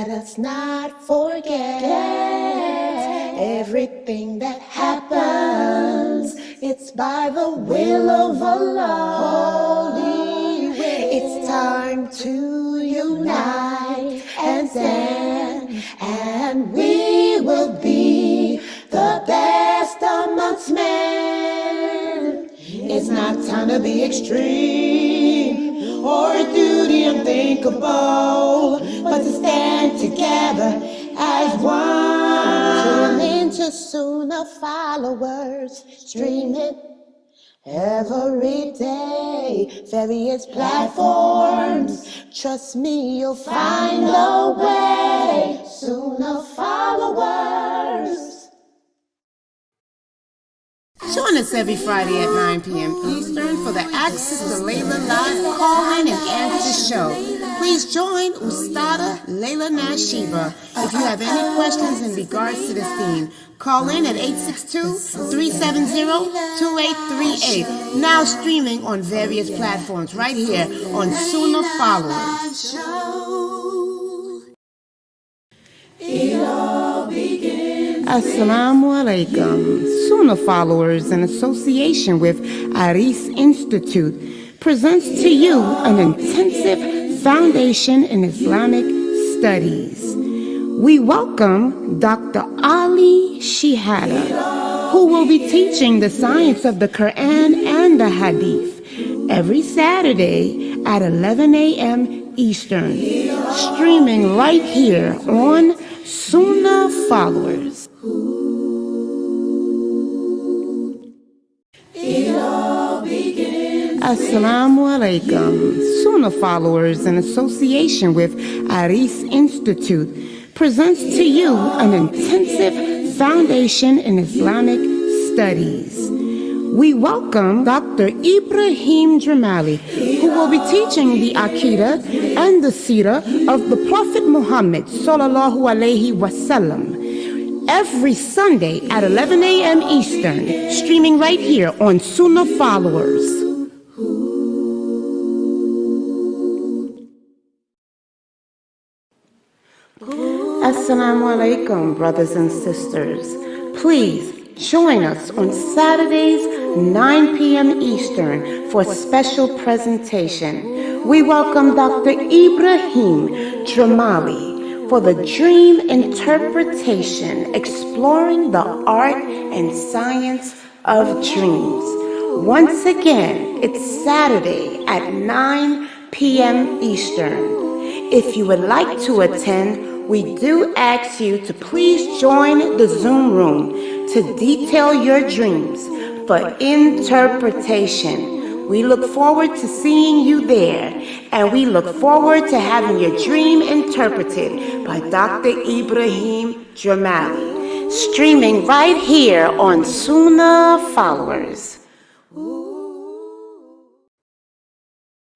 Let us not forget everything that happens. It's by the will of Allah. Holy will. It's time to unite and stand, and we will be the best amongst men. It's not time to be extreme or a duty unthinkable, but to stand together as one. Tune into Sunnah followers, stream it every day, various platforms. Trust me, you'll find a way. Sunnah followers. Join us every Friday at 9 p.m. Eastern for the Access to Laila live call-in and answer show. Please join Ustadah Laila Nasheeba. If you have any questions in regards to this theme, call in at 862-370-2838. Now streaming on various platforms right here on Sunnahfollowers. Assalamu alaikum. Sunnahfollowers, in association with Aris Institute, presents to you an intensive foundation in Islamic studies. We welcome Dr. Ali Shihada, who will be teaching the science of the Quran and the Hadith every Saturday at 11 a.m. Eastern, streaming right here on Sunnahfollowers. Assalamu alaikum. Sunnahfollowers, in association with Aris Institute, presents to you an intensive foundation in Islamic studies. We welcome Dr. Ibrahim Jamali, who will be teaching the Aqidah and the Seerah of the Prophet Muhammad sallallahu alaihi wasallam every Sunday at 11 a.m. Eastern, streaming right here on Sunnahfollowers. Assalamu alaikum, brothers and sisters. Please join us on Saturdays, 9 p.m. Eastern, for a special presentation. We welcome Dr. Ibrahim Jamali for the Dream Interpretation, exploring the art and science of dreams. Once again, it's Saturday at 9 p.m. Eastern. If you would like to attend, we do ask you to please join the Zoom room to detail your dreams for interpretation. We look forward to seeing you there, and we look forward to having your dream interpreted by Dr. Ibrahim Jamali, streaming right here on Sunnahfollowers.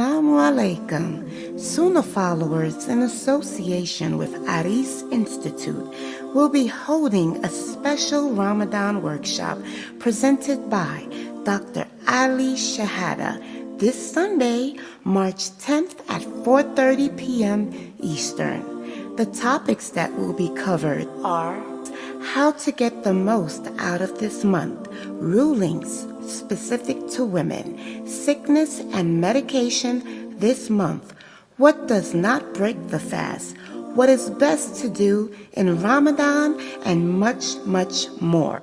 Assalamu alaikum. Sunnahfollowers, in association with Aris Institute, will be holding a special Ramadan workshop presented by Dr. Ali Shihada this Sunday, March 10th at 4:30 p.m. Eastern. The topics that will be covered are how to get the most out of this month, rulings specific to women, sickness and medication this month, what does not break the fast, what is best to do in Ramadan, and much, much more.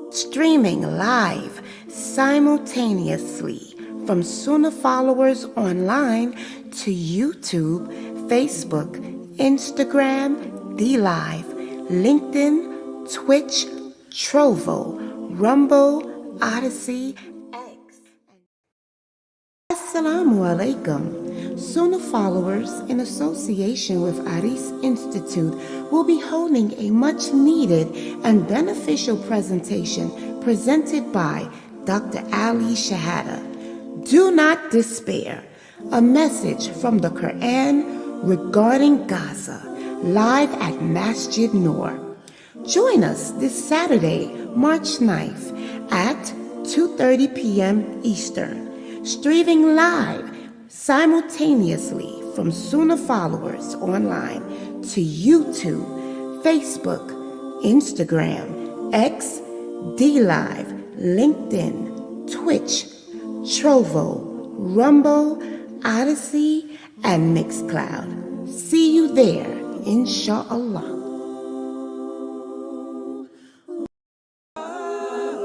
Streaming live simultaneously from Sunnahfollowers online to YouTube, Facebook, Instagram, DLive, LinkedIn, Twitch, Trovo, Rumble, Odyssey, X. Assalamu alaikum. Sunnahfollowers, in association with Aris Institute, will be holding a much-needed and beneficial presentation presented by Dr. Ali Shihada. Do not despair. A message from the Quran regarding Gaza, live at Masjid Noor. Join us this Saturday, March 9th at 2:30 p.m. Eastern, streaming live simultaneously from Sunnah Followers online to YouTube, Facebook, Instagram, X, DLive, LinkedIn, Twitch, Trovo, Rumble, Odyssey, and Mixcloud. See you there, inshallah.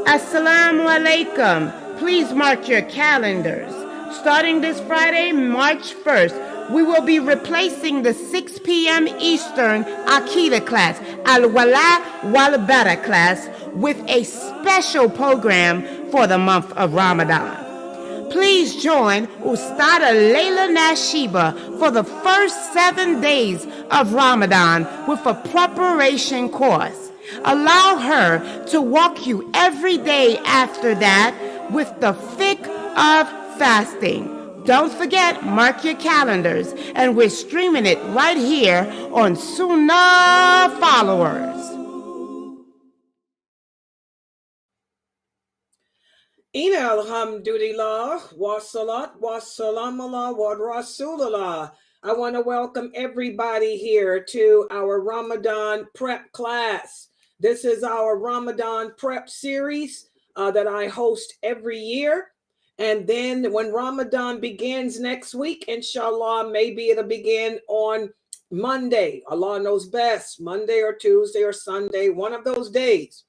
Assalamu alaikum. Please mark your calendars. Starting this Friday, March 1st, we will be replacing the 6 p.m. Eastern Aqidah class, Al-Wala Wal-Bara class, with a special program for the month of Ramadan. Please join Ustadah Laila Nasheeba for the first 7 days of Ramadan with a preparation course. Allow her to walk you every day after that with the fiqh of fasting. Don't forget, mark your calendars, and we're streaming it right here on Sunnahfollowers. Ina alhamdulillah, wa salat, wa salam ala wa rasulallah. I want to welcome everybody here to our Ramadan prep class. This is our Ramadan prep series that I host every year. And then when Ramadan begins next week, inshallah, maybe it'll begin on Monday. Allah knows best, Monday or Tuesday or Sunday, one of those days.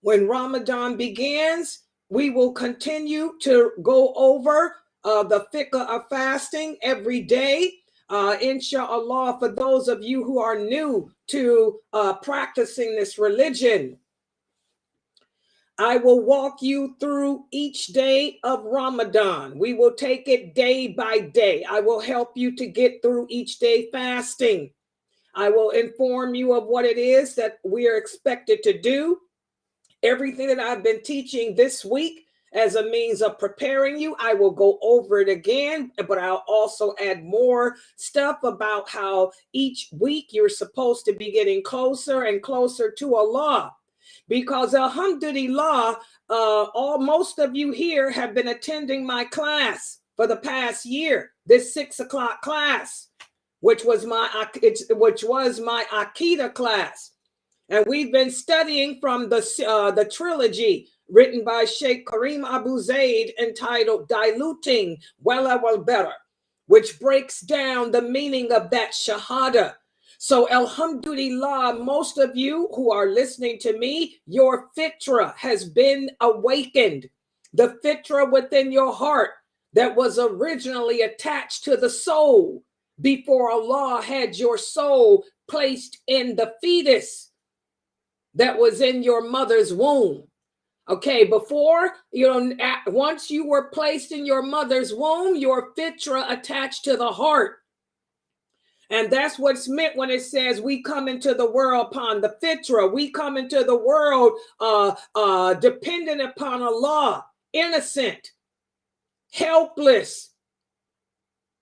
When Ramadan begins, we will continue to go over the fiqh of fasting every day. Inshallah, for those of you who are new to practicing this religion, I will walk you through each day of Ramadan. We will take it day by day. I will help you to get through each day fasting. I will inform you of what it is that we are expected to do. Everything that I've been teaching this week as a means of preparing you, I will go over it again, but I'll also add more stuff about how each week you're supposed to be getting closer and closer to Allah. Because alhamdulillah, most of you here have been attending my class for the past year, this 6 o'clock class, which was my Aqidah class. And we've been studying from the trilogy written by Sheikh Karim Abu Zaid entitled Diluting Wala Wal Bara, which breaks down the meaning of that shahada. So alhamdulillah, most of you who are listening to me, your fitra has been awakened. The fitra within your heart that was originally attached to the soul before Allah had your soul placed in the fetus that was in your mother's womb. Okay, before, once you were placed in your mother's womb, your fitra attached to the heart. And that's what's meant when it says we come into the world upon the fitra. We come into the world dependent upon Allah, innocent, helpless,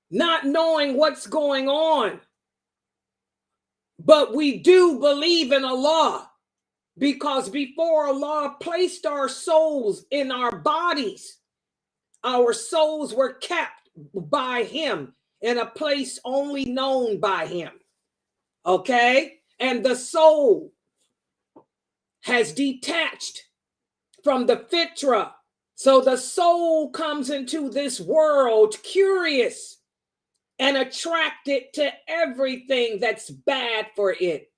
not knowing what's going on. But we do believe in Allah, because before Allah placed our souls in our bodies, our souls were kept by Him in a place only known by Him. Okay? And the soul has detached from the fitra. So the soul comes into this world curious and attracted to everything that's bad for it,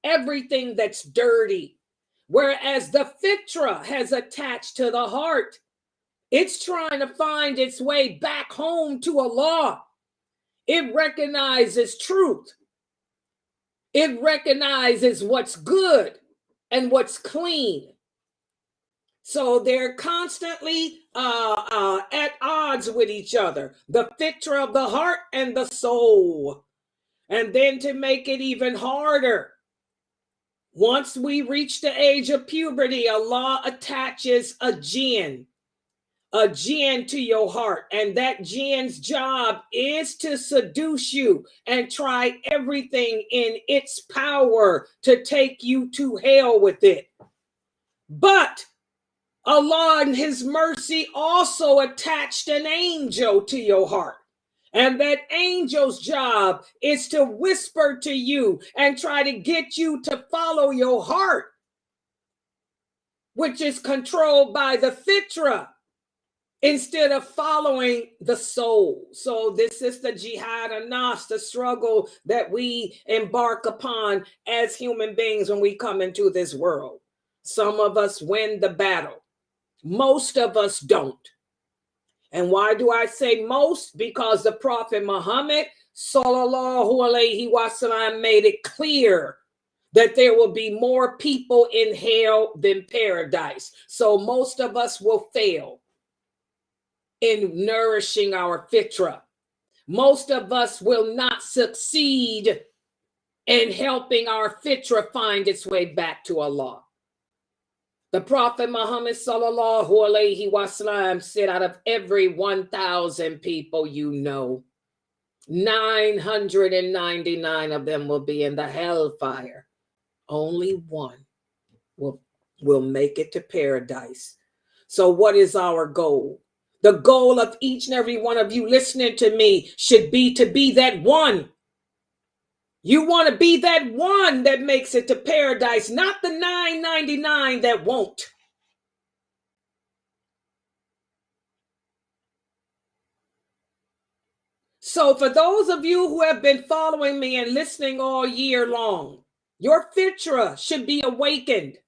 everything that's dirty. Whereas the fitra has attached to the heart. It's trying to find its way back home to Allah. It recognizes truth. It recognizes what's good and what's clean. So they're constantly at odds with each other, the fitra of the heart and the soul. And then to make it even harder, once we reach the age of puberty, Allah attaches a jinn to your heart. And that jinn's job is to seduce you and try everything in its power to take you to hell with it. But Allah in His mercy also attached an angel to your heart. And that angel's job is to whisper to you and try to get you to follow your heart, which is controlled by the fitra, instead of following the soul. So this is the jihad an-nafs, the struggle that we embark upon as human beings when we come into this world. Some of us win the battle. Most of us don't. And why do I say most? Because the Prophet Muhammad sallallahu alaihi wasallam made it clear that there will be more people in hell than paradise. So most of us will fail in nourishing our fitra. Most of us will not succeed in helping our fitra find its way back to Allah. The Prophet Muhammad sallallahu alaihi wasallam said, out of every 1,000 people you know, 999 of them will be in the hellfire. Only one will make it to paradise. So what is our goal? The goal of each and every one of you listening to me should be to be that one. You want to be that one that makes it to paradise, not the 999 that won't. So for those of you who have been following me and listening all year long, your fitra should be awakened.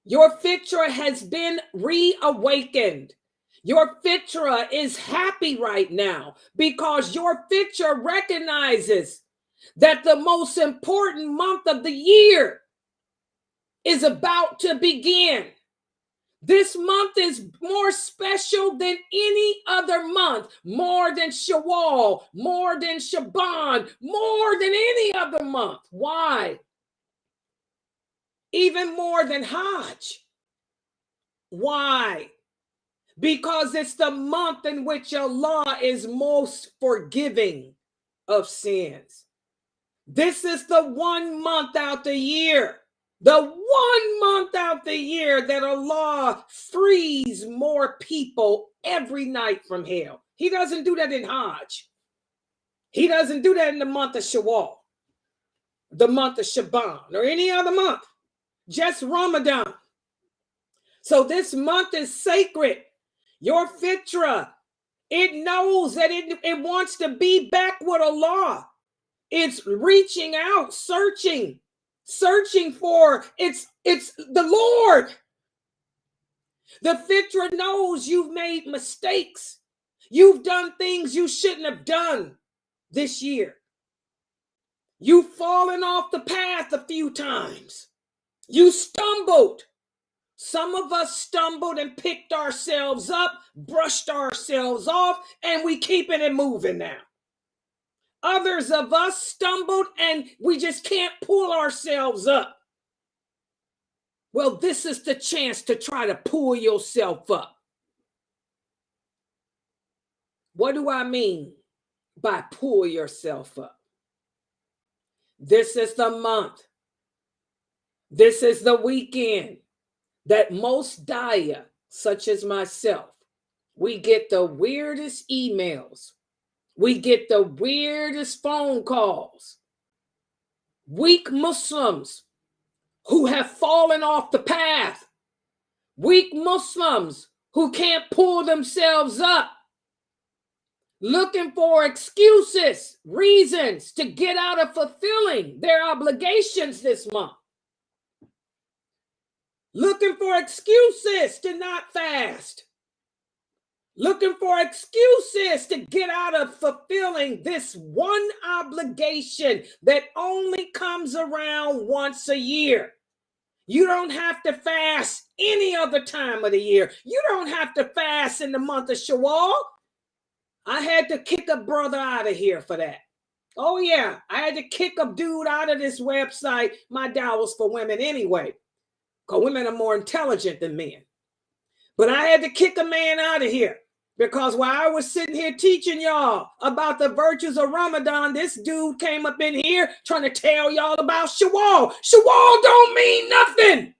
Your fitra has been reawakened. Your fitra is happy right now because your fitra recognizes that the most important month of the year is about to begin. This month is more special than any other month, more than Shawwal, more than Shaban, more than any other month. Why? Even more than Hajj. Why? Because it's the month in which Allah is most forgiving of sins. This is the 1 month out the year. The 1 month out the year that Allah frees more people every night from hell. He doesn't do that in Hajj. He doesn't do that in the month of Shawwal, the month of Shaban, or any other month. Just Ramadan. So this month is sacred. Your fitra, it knows that it wants to be back with Allah. It's reaching out, searching for it's the Lord. The fitra knows you've made mistakes. You've done things you shouldn't have done this year. You've fallen off the path a few times. You stumbled. Some of us stumbled and picked ourselves up, brushed ourselves off, and we keeping it moving now. Others of us stumbled and we just can't pull ourselves up. Well, this is the chance to try to pull yourself up. What do I mean by pull yourself up? This is the month. This is the weekend that most daya, such as myself, we get the weirdest emails. We get the weirdest phone calls. Weak Muslims who have fallen off the path. Weak Muslims who can't pull themselves up. Looking for excuses, reasons to get out of fulfilling their obligations this month. Looking for excuses to not fast. Looking for excuses to get out of fulfilling this one obligation that only comes around once a year. You don't have to fast any other time of the year. You don't have to fast in the month of Shawwal. I had to kick a brother out of here for that. Oh yeah, I had to kick a dude out of this website. My dad was for women anyway, because women are more intelligent than men. But I had to kick a man out of here because while I was sitting here teaching y'all about the virtues of Ramadan, this dude came up in here trying to tell y'all about Shawwal. Shawwal don't mean nothing.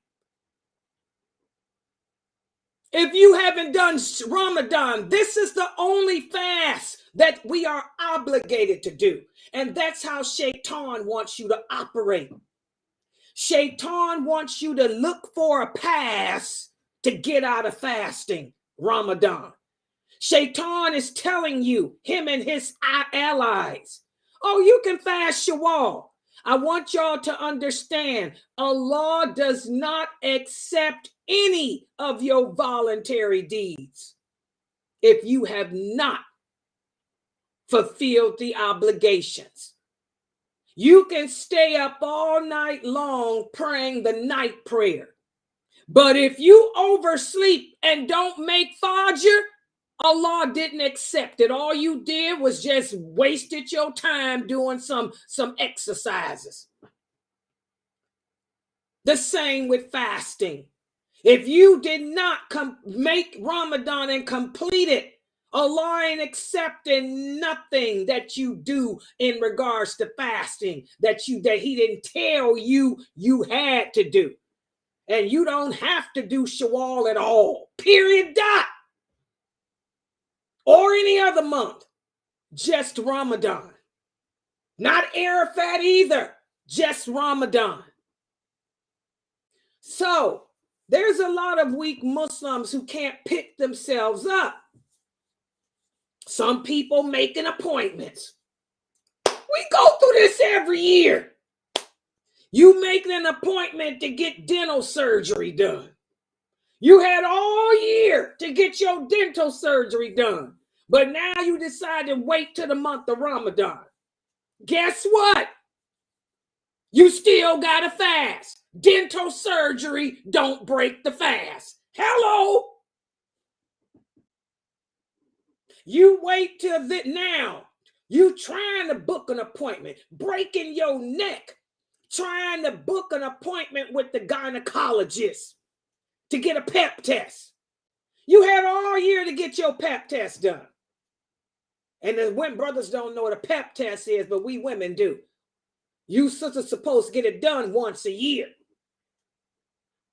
If you haven't done Ramadan, this is the only fast that we are obligated to do. And that's how Shaitan wants you to operate. Shaitan wants you to look for a pass to get out of fasting Ramadan. Shaitan is telling you, him and his allies, oh, you can fast Shawwal. I want y'all to understand, Allah does not accept any of your voluntary deeds if you have not fulfilled the obligations. You can stay up all night long praying the night prayer. But if you oversleep and don't make Fajr, Allah didn't accept it. All you did was just wasted your time doing some exercises. The same with fasting. If you did not make Ramadan and complete it, Allah ain't accepting nothing that you do in regards to fasting that He didn't tell you had to do. And you don't have to do Shawwal at all. Period. Dot. Or any other month. Just Ramadan. Not Arafat either. Just Ramadan. So there's a lot of weak Muslims who can't pick themselves up. Some people making appointments. We go through this every year. You make an appointment to get dental surgery done. You had all year to get your dental surgery done. But now you decide to wait till the month of Ramadan. Guess what? You still got to fast. Dental surgery don't break the fast. Hello? You wait till now. You trying to book an appointment, breaking your neck, trying to book an appointment with the gynecologist to get a pep test. You had all year to get your pep test done. And the women brothers don't know what a pep test is, but we women do. You sisters supposed to get it done once a year.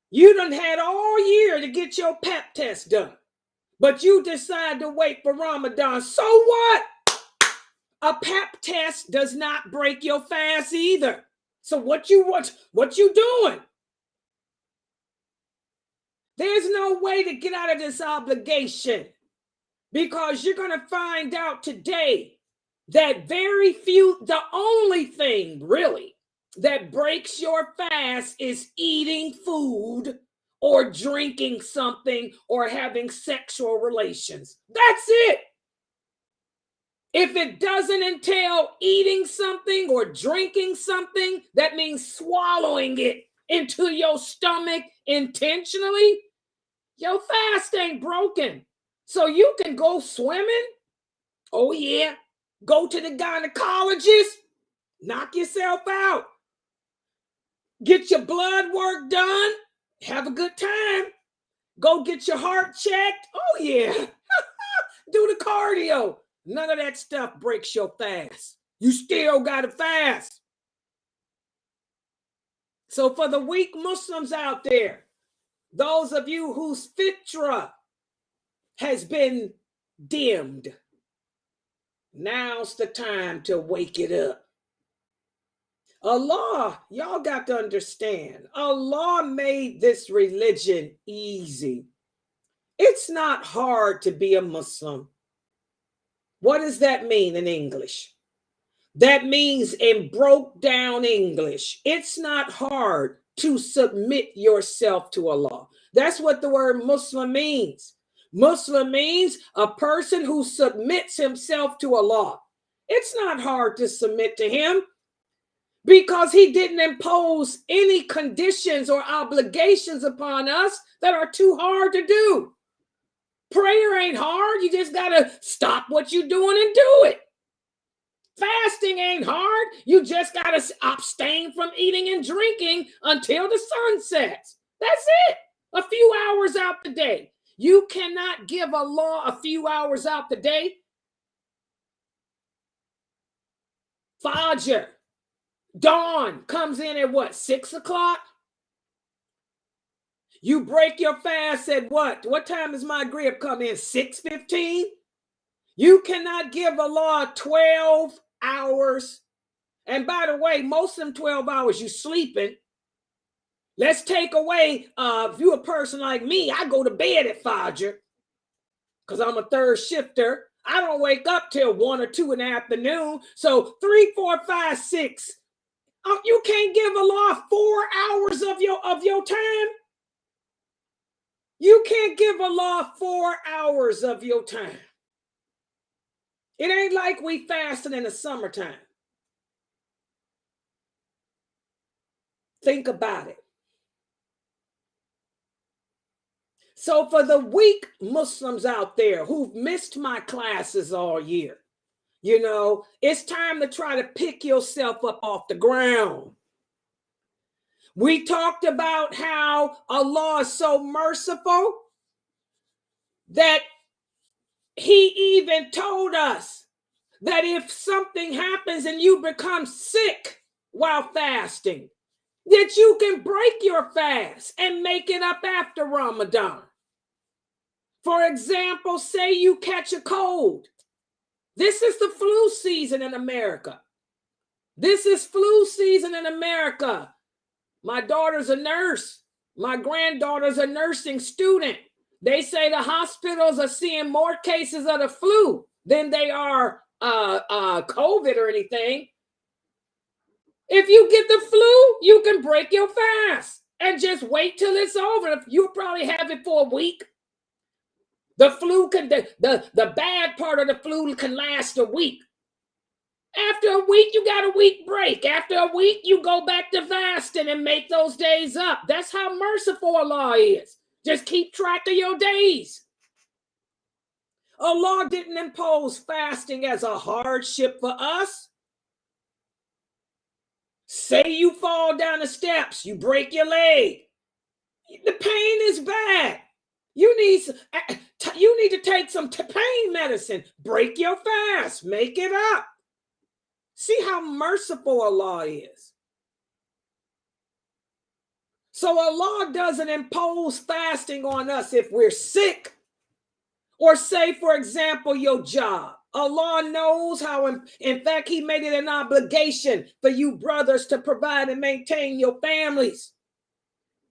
You done had all year to get your pep test done. But you decide to wait for Ramadan. So what? A pep test does not break your fast either. So what you doing? There's no way to get out of this obligation, because you're going to find out today that the only thing really that breaks your fast is eating food or drinking something or having sexual relations. That's it. If it doesn't entail eating something or drinking something, that means swallowing it into your stomach intentionally, your fast ain't broken. So you can go swimming. Oh yeah. Go to the gynecologist. Knock yourself out. Get your blood work done. Have a good time. Go get your heart checked. Oh yeah. Do the cardio. None of that stuff breaks your fast. You still got to fast. So for the weak Muslims out there, those of you whose fitra has been dimmed, now's the time to wake it up. Allah, y'all got to understand, Allah made this religion easy. It's not hard to be a Muslim. What does that mean in English? That means in broke down English, it's not hard to submit yourself to Allah. That's what the word Muslim means. Muslim means a person who submits himself to Allah. It's not hard to submit to him because he didn't impose any conditions or obligations upon us that are too hard to do. Prayer ain't hard. You just got to stop what you're doing and do it. Fasting ain't hard. You just got to abstain from eating and drinking until the sun sets. That's it. A few hours out the day. You cannot give Allah a few hours out the day. Fajr, dawn comes in at what, 6 o'clock? You break your fast at what? What time does Maghrib come in? 6:15? You cannot give Allah 12 hours. And by the way, most of them 12 hours you sleeping. Let's take away, if you're a person like me, I go to bed at Fajr because I'm a third shifter. I don't wake up till 1 or 2 in the afternoon. So 3, 4, 5, 6. You can't give Allah 4 hours of your time. You can't give Allah 4 hours of your time. It ain't like we fasting in the summertime. Think about it. So for the weak Muslims out there who've missed my classes all year, you know, it's time to try to pick yourself up off the ground. We talked about how Allah is so merciful that he even told us that if something happens and you become sick while fasting, that you can break your fast and make it up after Ramadan. For example, say you catch a cold. This is the flu season in America. This is flu season in America. My daughter's a nurse. My granddaughter's a nursing student. They say the hospitals are seeing more cases of the flu than they are COVID or anything. If you get the flu, you can break your fast and just wait till it's over. You'll probably have it for a week. The flu can, the bad part of the flu can last a week. After a week, you got a week break. After a week, you go back to fasting and make those days up. That's how merciful Allah is. Just keep track of your days. Allah didn't impose fasting as a hardship for us. Say you fall down the steps, you break your leg. The pain is bad. You need to take some pain medicine. Break your fast. Make it up. See how merciful Allah is. So Allah doesn't impose fasting on us if we're sick. Or say, for example, your job. Allah knows how, in fact, he made it an obligation for you brothers to provide and maintain your families.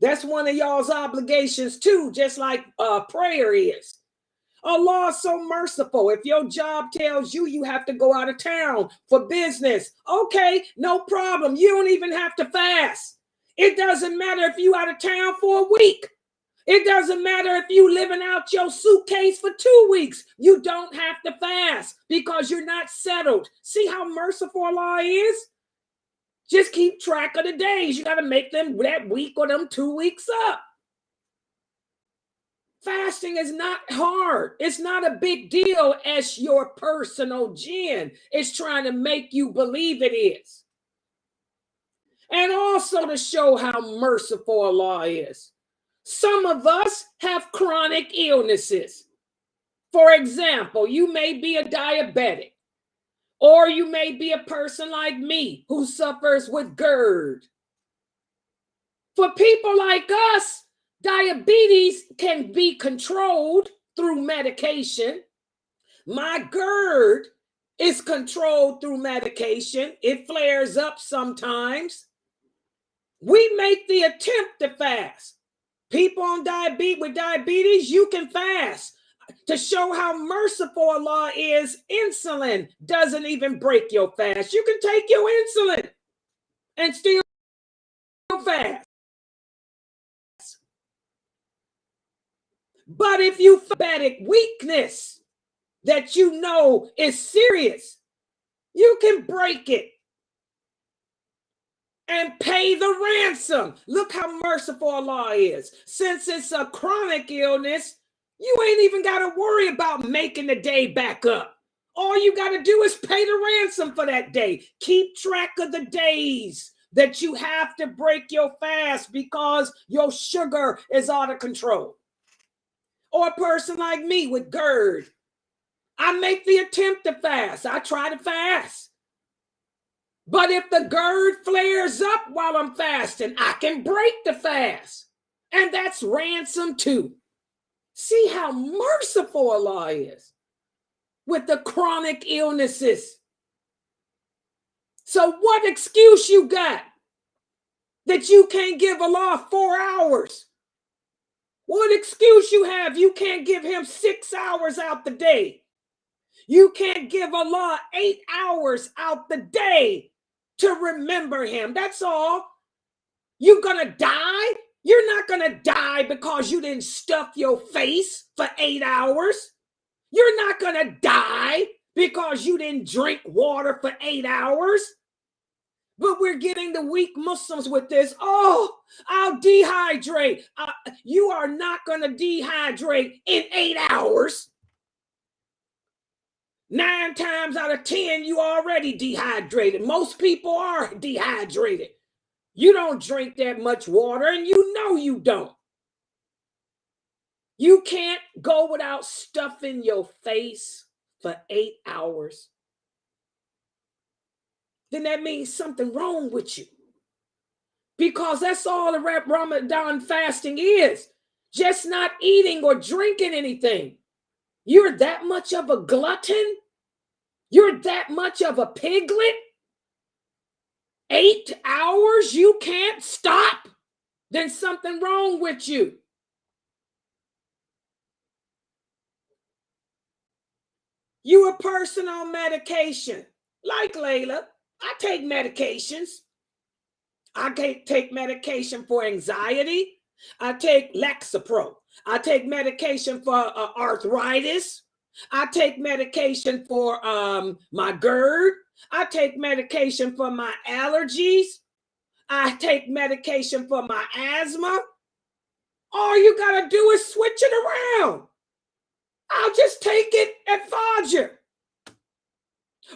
That's one of y'all's obligations too, just like prayer is. Allah is so merciful. If your job tells you you have to go out of town for business, okay, no problem. You don't even have to fast. It doesn't matter if you out of town for a week. It doesn't matter if you living out your suitcase for 2 weeks. You don't have to fast because you're not settled. See how merciful Allah is? Just keep track of the days. You got to make them that week or them 2 weeks up. Fasting is not hard. It's not a big deal as your personal jinn is trying to make you believe it is. And also to show how merciful Allah is. Some of us have chronic illnesses. For example, you may be a diabetic, or you may be a person like me who suffers with GERD. For people like us, diabetes can be controlled through medication. My GERD is controlled through medication. It flares up sometimes. We make the attempt to fast. People on with diabetes, you can fast. To show how merciful Allah is, insulin doesn't even break your fast. You can take your insulin and still fast. But if you have diabetic weakness that you know is serious, you can break it and pay the ransom. Look how merciful Allah is. Since it's a chronic illness, you ain't even got to worry about making the day back up. All you got to do is pay the ransom for that day. Keep track of the days that you have to break your fast because your sugar is out of control. Or a person like me with GERD. I make the attempt to fast. I try to fast. But if the GERD flares up while I'm fasting, I can break the fast. And that's ransom too. See how merciful Allah is. with the chronic illnesses. So what excuse you got that you can't give Allah 4 hours? What excuse you have? You can't give him 6 hours out the day. You can't give Allah 8 hours out the day to remember him. That's all. You're gonna die? You're not gonna die because you didn't stuff your face for 8 hours. You're not gonna die because you didn't drink water for 8 hours. But we're getting the weak Muslims with this. Oh, I'll dehydrate. You are not going to dehydrate in 8 hours. 9 times out of 10, you already dehydrated. Most people are dehydrated. You don't drink that much water, and you know you don't. You can't go without stuffing your face for 8 hours. Then that means something wrong with you. Because that's all the Ramadan fasting is. Just not eating or drinking anything. You're that much of a glutton? You're that much of a piglet? 8 hours you can't stop? Then something wrong with you. You a person on medication, like Layla. I take medications. I take medication for anxiety. I take Lexapro. I take medication for arthritis. I take medication for my GERD. I take medication for my allergies. I take medication for my asthma. All you got to do is switch it around. I'll just take it at Fajr.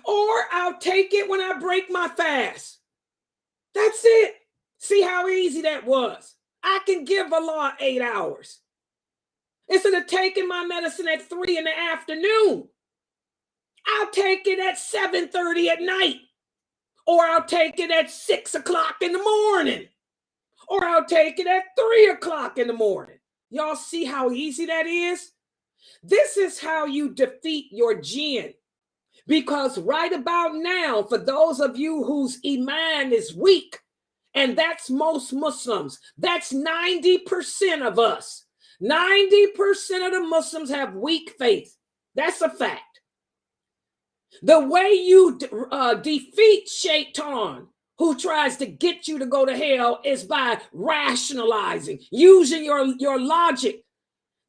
Or I'll take it when I break my fast. That's it. See how easy that was. I can give Allah 8 hours. Instead of taking my medicine at 3 in the afternoon, I'll take it at 7:30 at night. Or I'll take it at 6 o'clock in the morning. Or I'll take it at 3 o'clock in the morning. Y'all see how easy that is? This is how you defeat your jinn. Because right about now, for those of you whose iman is weak, and that's most Muslims, that's 90% of us. 90% of the Muslims have weak faith. That's a fact. The way you defeat Shaitan, who tries to get you to go to hell, is by rationalizing, using your logic.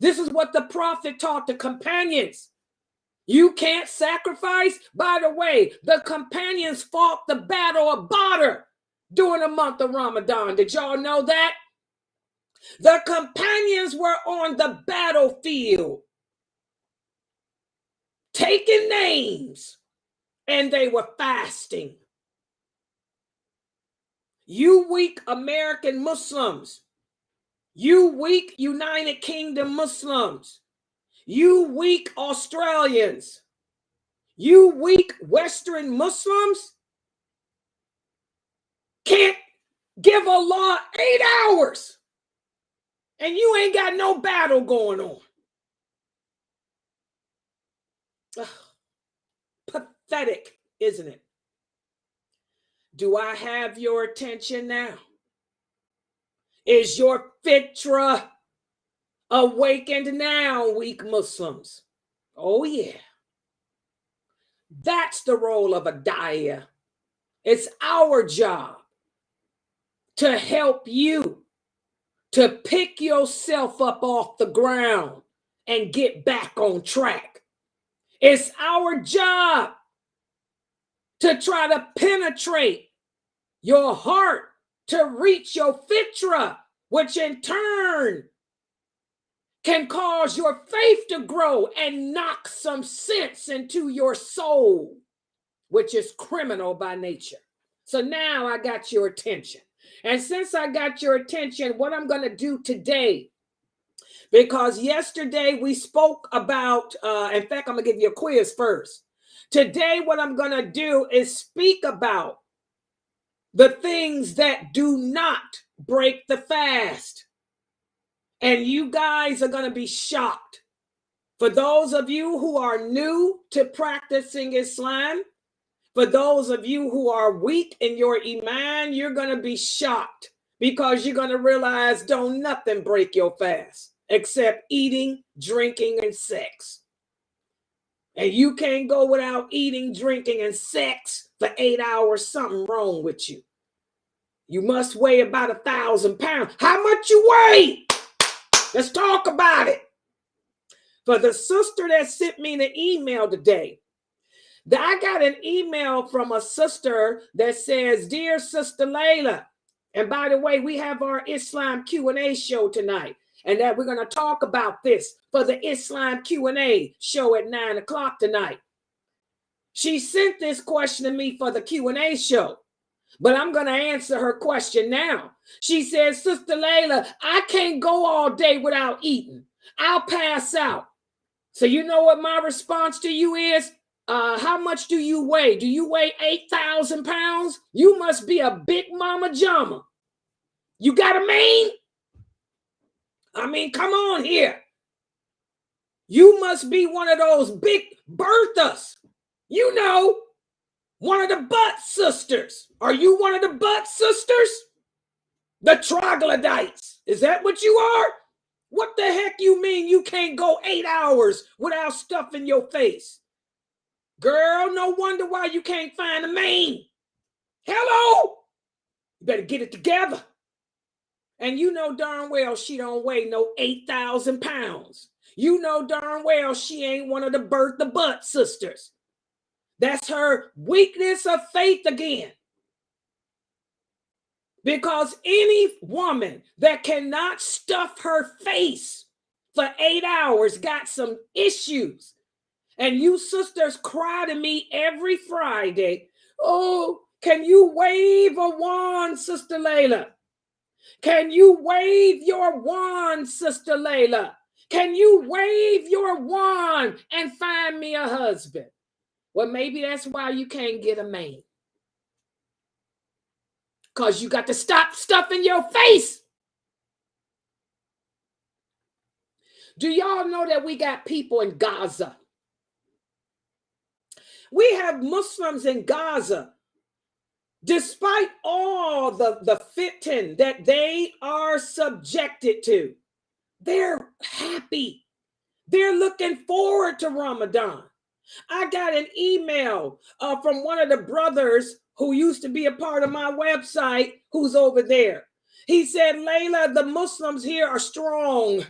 This is what the Prophet taught the companions. You can't sacrifice. By the way, the companions fought the battle of Badr during the month of Ramadan. Did y'all know that? The companions were on the battlefield, taking names, and they were fasting. You weak American Muslims, you weak United Kingdom Muslims, you weak Australians, you weak Western Muslims can't give Allah 8 hours and you ain't got no battle going on. Ugh. Pathetic, isn't it? Do I have your attention now? Is your fitra awakened now, weak Muslims? Oh yeah. That's the role of a da'iyah. It's our job to help you to pick yourself up off the ground and get back on track. It's our job to try to penetrate your heart to reach your fitra, which in turn can cause your faith to grow and knock some sense into your soul, which is criminal by nature. So now I got your attention. And since I got your attention, what I'm going to do today, because yesterday we spoke about, in fact, I'm going to give you a quiz first. Today, what I'm going to do is speak about the things that do not break the fast. And you guys are going to be shocked For those of you who are new to practicing Islam, for those of you who are weak in your iman, you're going to be shocked because you're going to realize don't nothing break your fast except eating, drinking, and sex. And you can't go without eating, drinking, and sex for 8 hours. Something wrong with you. You must weigh about 1,000 pounds. How much you weigh? Let's talk about it. For the sister that sent me the email today, I got an email from a sister that says, "Dear Sister Laila," and by the way, we have our Islam Q&A show tonight, and that we're going to talk about this for the Islam Q&A show at 9 o'clock tonight. She sent this question to me for the Q&A show, but I'm going to answer her question now. She says, "Sister Laila, I can't go all day without eating. I'll pass out." So you know what my response to you is? How much do you weigh? Do you weigh 8,000 pounds? You must be a big mama jama. You got a mane? I mean, come on here. You must be one of those big birthers. You know, one of the butt sisters. Are you one of the butt sisters? The troglodytes. Is that what you are? What the heck you mean you can't go 8 hours without stuffing your face? Girl, no wonder why you can't find a mane. Hello? You better get it together. And you know darn well she don't weigh no 8,000 pounds. You know darn well she ain't one of the birth the butt sisters. That's her weakness of faith again. Because any woman that cannot stuff her face for 8 hours got some issues. And you sisters cry to me every Friday, "Oh, can you wave a wand, Sister Laila? Can you wave your wand, Sister Laila? Can you wave your wand and find me a husband?" Well, maybe that's why you can't get a man. Because you got to stop stuffing your face. Do y'all know that we got people in Gaza? We have Muslims in Gaza. Despite all the fitting that they are subjected to, they're happy. They're looking forward to Ramadan. I got an email from one of the brothers who used to be a part of my website who's over there. He said, "Laila, the Muslims here are strong.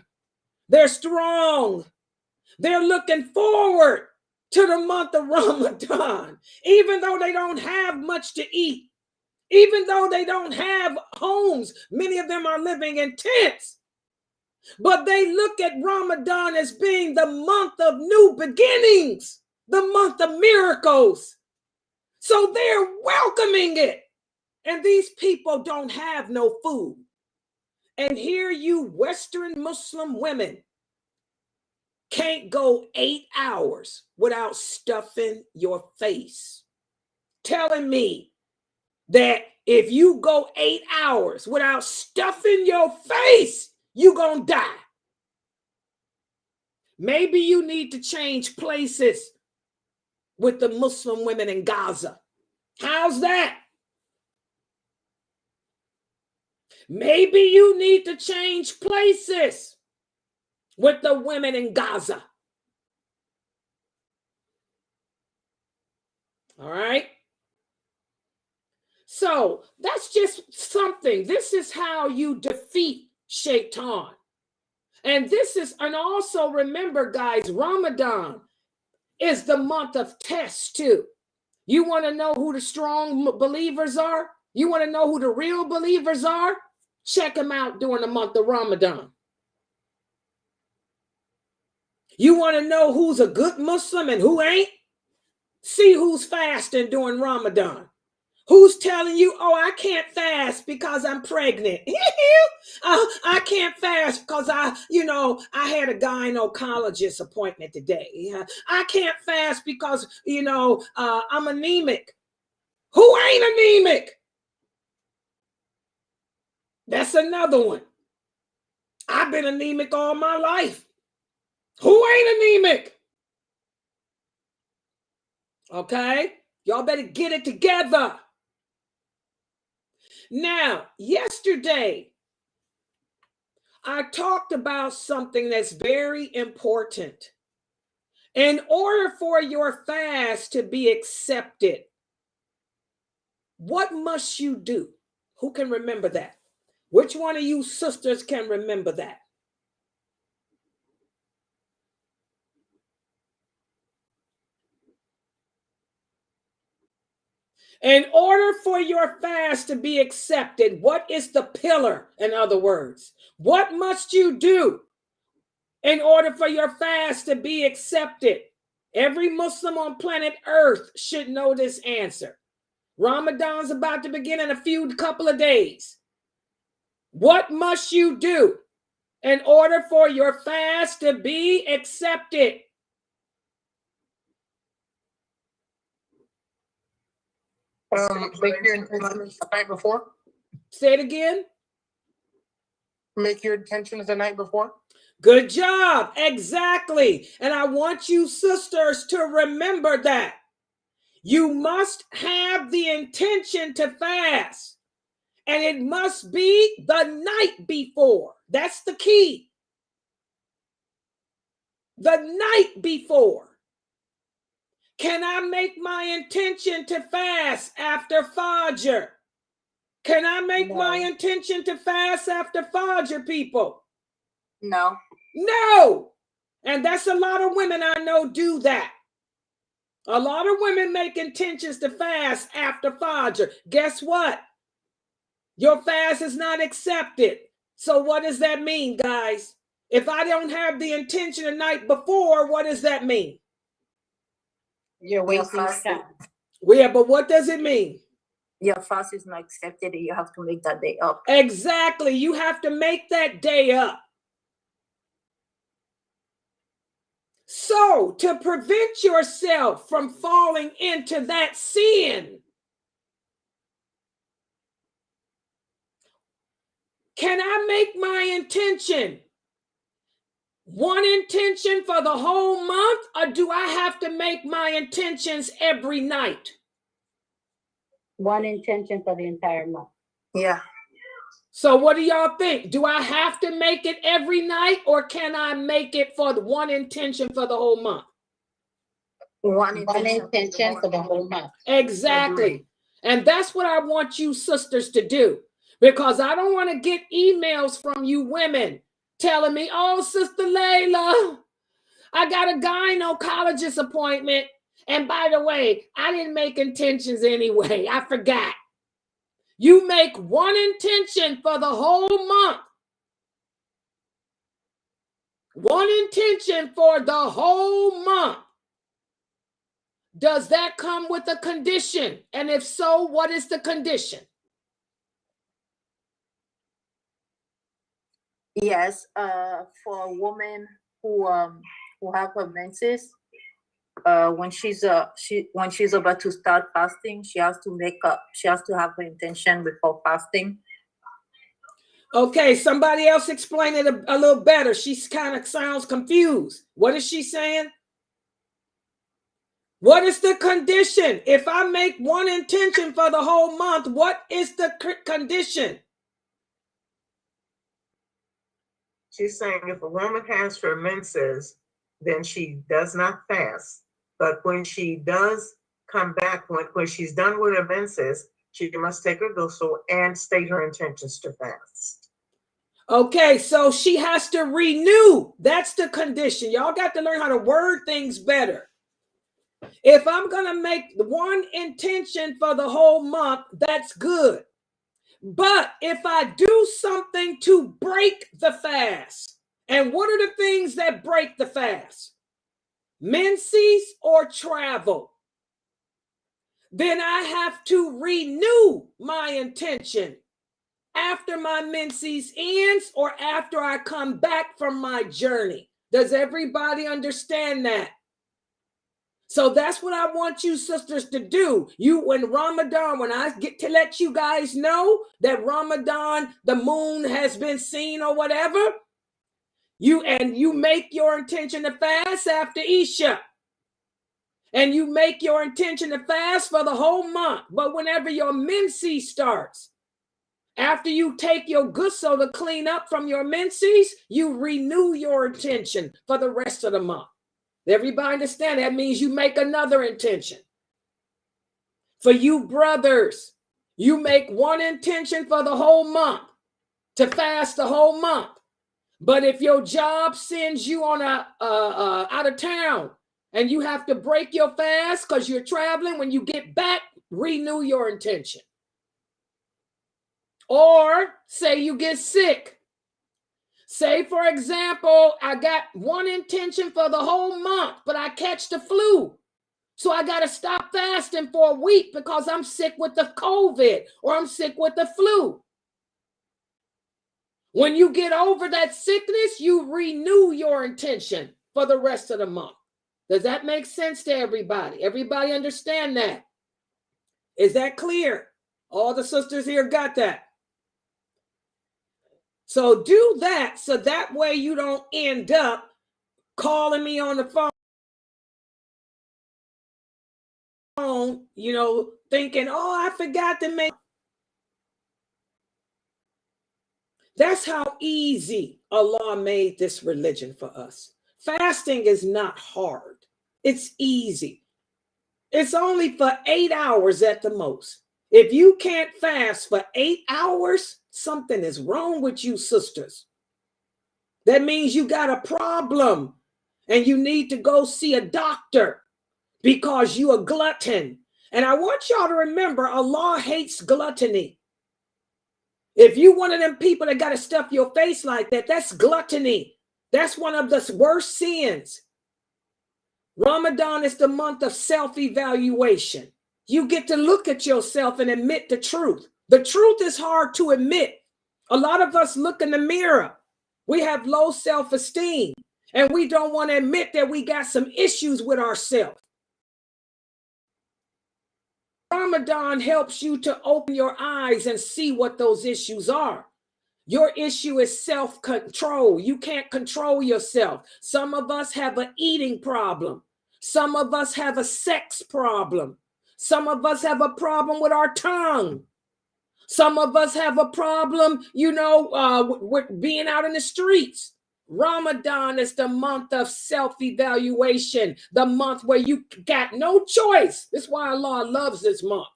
They're strong. They're looking forward to the month of Ramadan, even though they don't have much to eat, even though they don't have homes. Many of them are living in tents, but they look at Ramadan as being the month of new beginnings, the month of miracles. So they're welcoming it. And these people don't have no food. And here you Western Muslim women can't go 8 hours without stuffing your face. Telling me that if you go 8 hours without stuffing your face, you're going to die. Maybe you need to change places with the Muslim women in Gaza. How's that? Maybe you need to change places with the women in Gaza. All right? So that's just something. This is how you defeat Shaitan. And also remember, guys, Ramadan is the month of tests too. You want to know who the strong believers are? You want to know who the real believers are? Check them out during the month of Ramadan. You want to know who's a good Muslim and who ain't? See who's fasting during Ramadan. Who's telling you, "Oh, I can't fast because I'm pregnant." I can't fast because I had a gynecologist appointment today. I can't fast because, I'm anemic. Who ain't anemic? That's another one. I've been anemic all my life. Who ain't anemic? Okay? Y'all better get it together. Now, yesterday, I talked about something that's very important. In order for your fast to be accepted, what must you do? Who can remember that? Which one of you sisters can remember that? In order for your fast to be accepted, what is the pillar, in other words? What must you do in order for your fast to be accepted? Every Muslim on planet Earth should know this answer. Ramadan's about to begin in a couple of days. What must you do in order for your fast to be accepted? Make your intentions the night before. Say it again. Make your intentions the night before. Good job. Exactly. And I want you sisters to remember that. You must have the intention to fast. And it must be the night before. That's the key. The night before. Can I make my intention to fast after Fajr? Can I make my intention to fast after Fajr, people? No. No. And that's a lot of women I know do that. A lot of women make intentions to fast after Fajr. Guess what? Your fast is not accepted. So what does that mean, guys? If I don't have the intention the night before, what does that mean? You're wasting time. Yeah, but what does it mean? Your fast is not accepted and you have to make that day up. Exactly. You have to make that day up. So, to prevent yourself from falling into that sin, can I make my intention one intention for the whole month, or do I have to make my intentions every night? One intention for the entire month. Yeah. So what do y'all think? Do I have to make it every night, or can I make it for the one intention for the whole month? One intention for the whole month. Exactly. And that's what I want you sisters to do, because I don't want to get emails from you women telling me, oh, Sister Laila, I got a gynecologist appointment. And by the way, I didn't make intentions anyway. I forgot. You make one intention for the whole month. One intention for the whole month. Does that come with a condition? And if so, what is the condition? Yes, for a woman who have her menses, when she's about to start fasting, she has to have her intention before fasting. Okay, somebody else explain it a little better. She kind of sounds confused. What is she saying? What is the condition? If I make one intention for the whole month, what is the condition? She's saying if a woman has her menses, then she does not fast. But when she does come back, when she's done with her menses, she must take her ghusl and state her intentions to fast. Okay, so she has to renew. That's the condition. Y'all got to learn how to word things better. If I'm going to make one intention for the whole month, that's good. But if I do something to break the fast, and what are the things that break the fast? Menses or travel. Then I have to renew my intention after my menses ends or after I come back from my journey. Does everybody understand that? So that's what I want you sisters to do. When Ramadan, when I get to let you guys know that Ramadan, the moon has been seen or whatever, You make your intention to fast after Isha. And you make your intention to fast for the whole month. But whenever your menses starts, after you take your ghusl to clean up from your menses, you renew your intention for the rest of the month. Everybody understand? That means you make another intention. For you brothers, you make one intention for the whole month, to fast the whole month. But if your job sends you on out of town and you have to break your fast because you're traveling, when you get back, renew your intention. Or say you get sick. Say, for example, I got one intention for the whole month, but I catch the flu. So I got to stop fasting for a week because I'm sick with the COVID or I'm sick with the flu. When you get over that sickness, you renew your intention for the rest of the month. Does that make sense to everybody? Everybody understand that? Is that clear? All the sisters here got that. So do that so that way you don't end up calling me on the phone, thinking, oh, I forgot to make. That's how easy Allah made this religion for us. Fasting is not hard. It's easy. It's only for 8 hours at the most. If you can't fast for 8 hours, something is wrong with you, sisters. That means you got a problem and you need to go see a doctor because you a glutton. And I want y'all to remember, Allah hates gluttony. If you one of them people that got to stuff your face like that, that's gluttony. That's one of the worst sins. Ramadan is the month of self-evaluation. You get to look at yourself and admit the truth. The truth is hard to admit. A lot of us look in the mirror. We have low self-esteem and we don't want to admit that we got some issues with ourselves. Ramadan helps you to open your eyes and see what those issues are. Your issue is self-control. You can't control yourself. Some of us have an eating problem. Some of us have a sex problem. Some of us have a problem with our tongue. Some of us have a problem, with being out in the streets. Ramadan is the month of self-evaluation, the month where you got no choice. This is why Allah loves this month.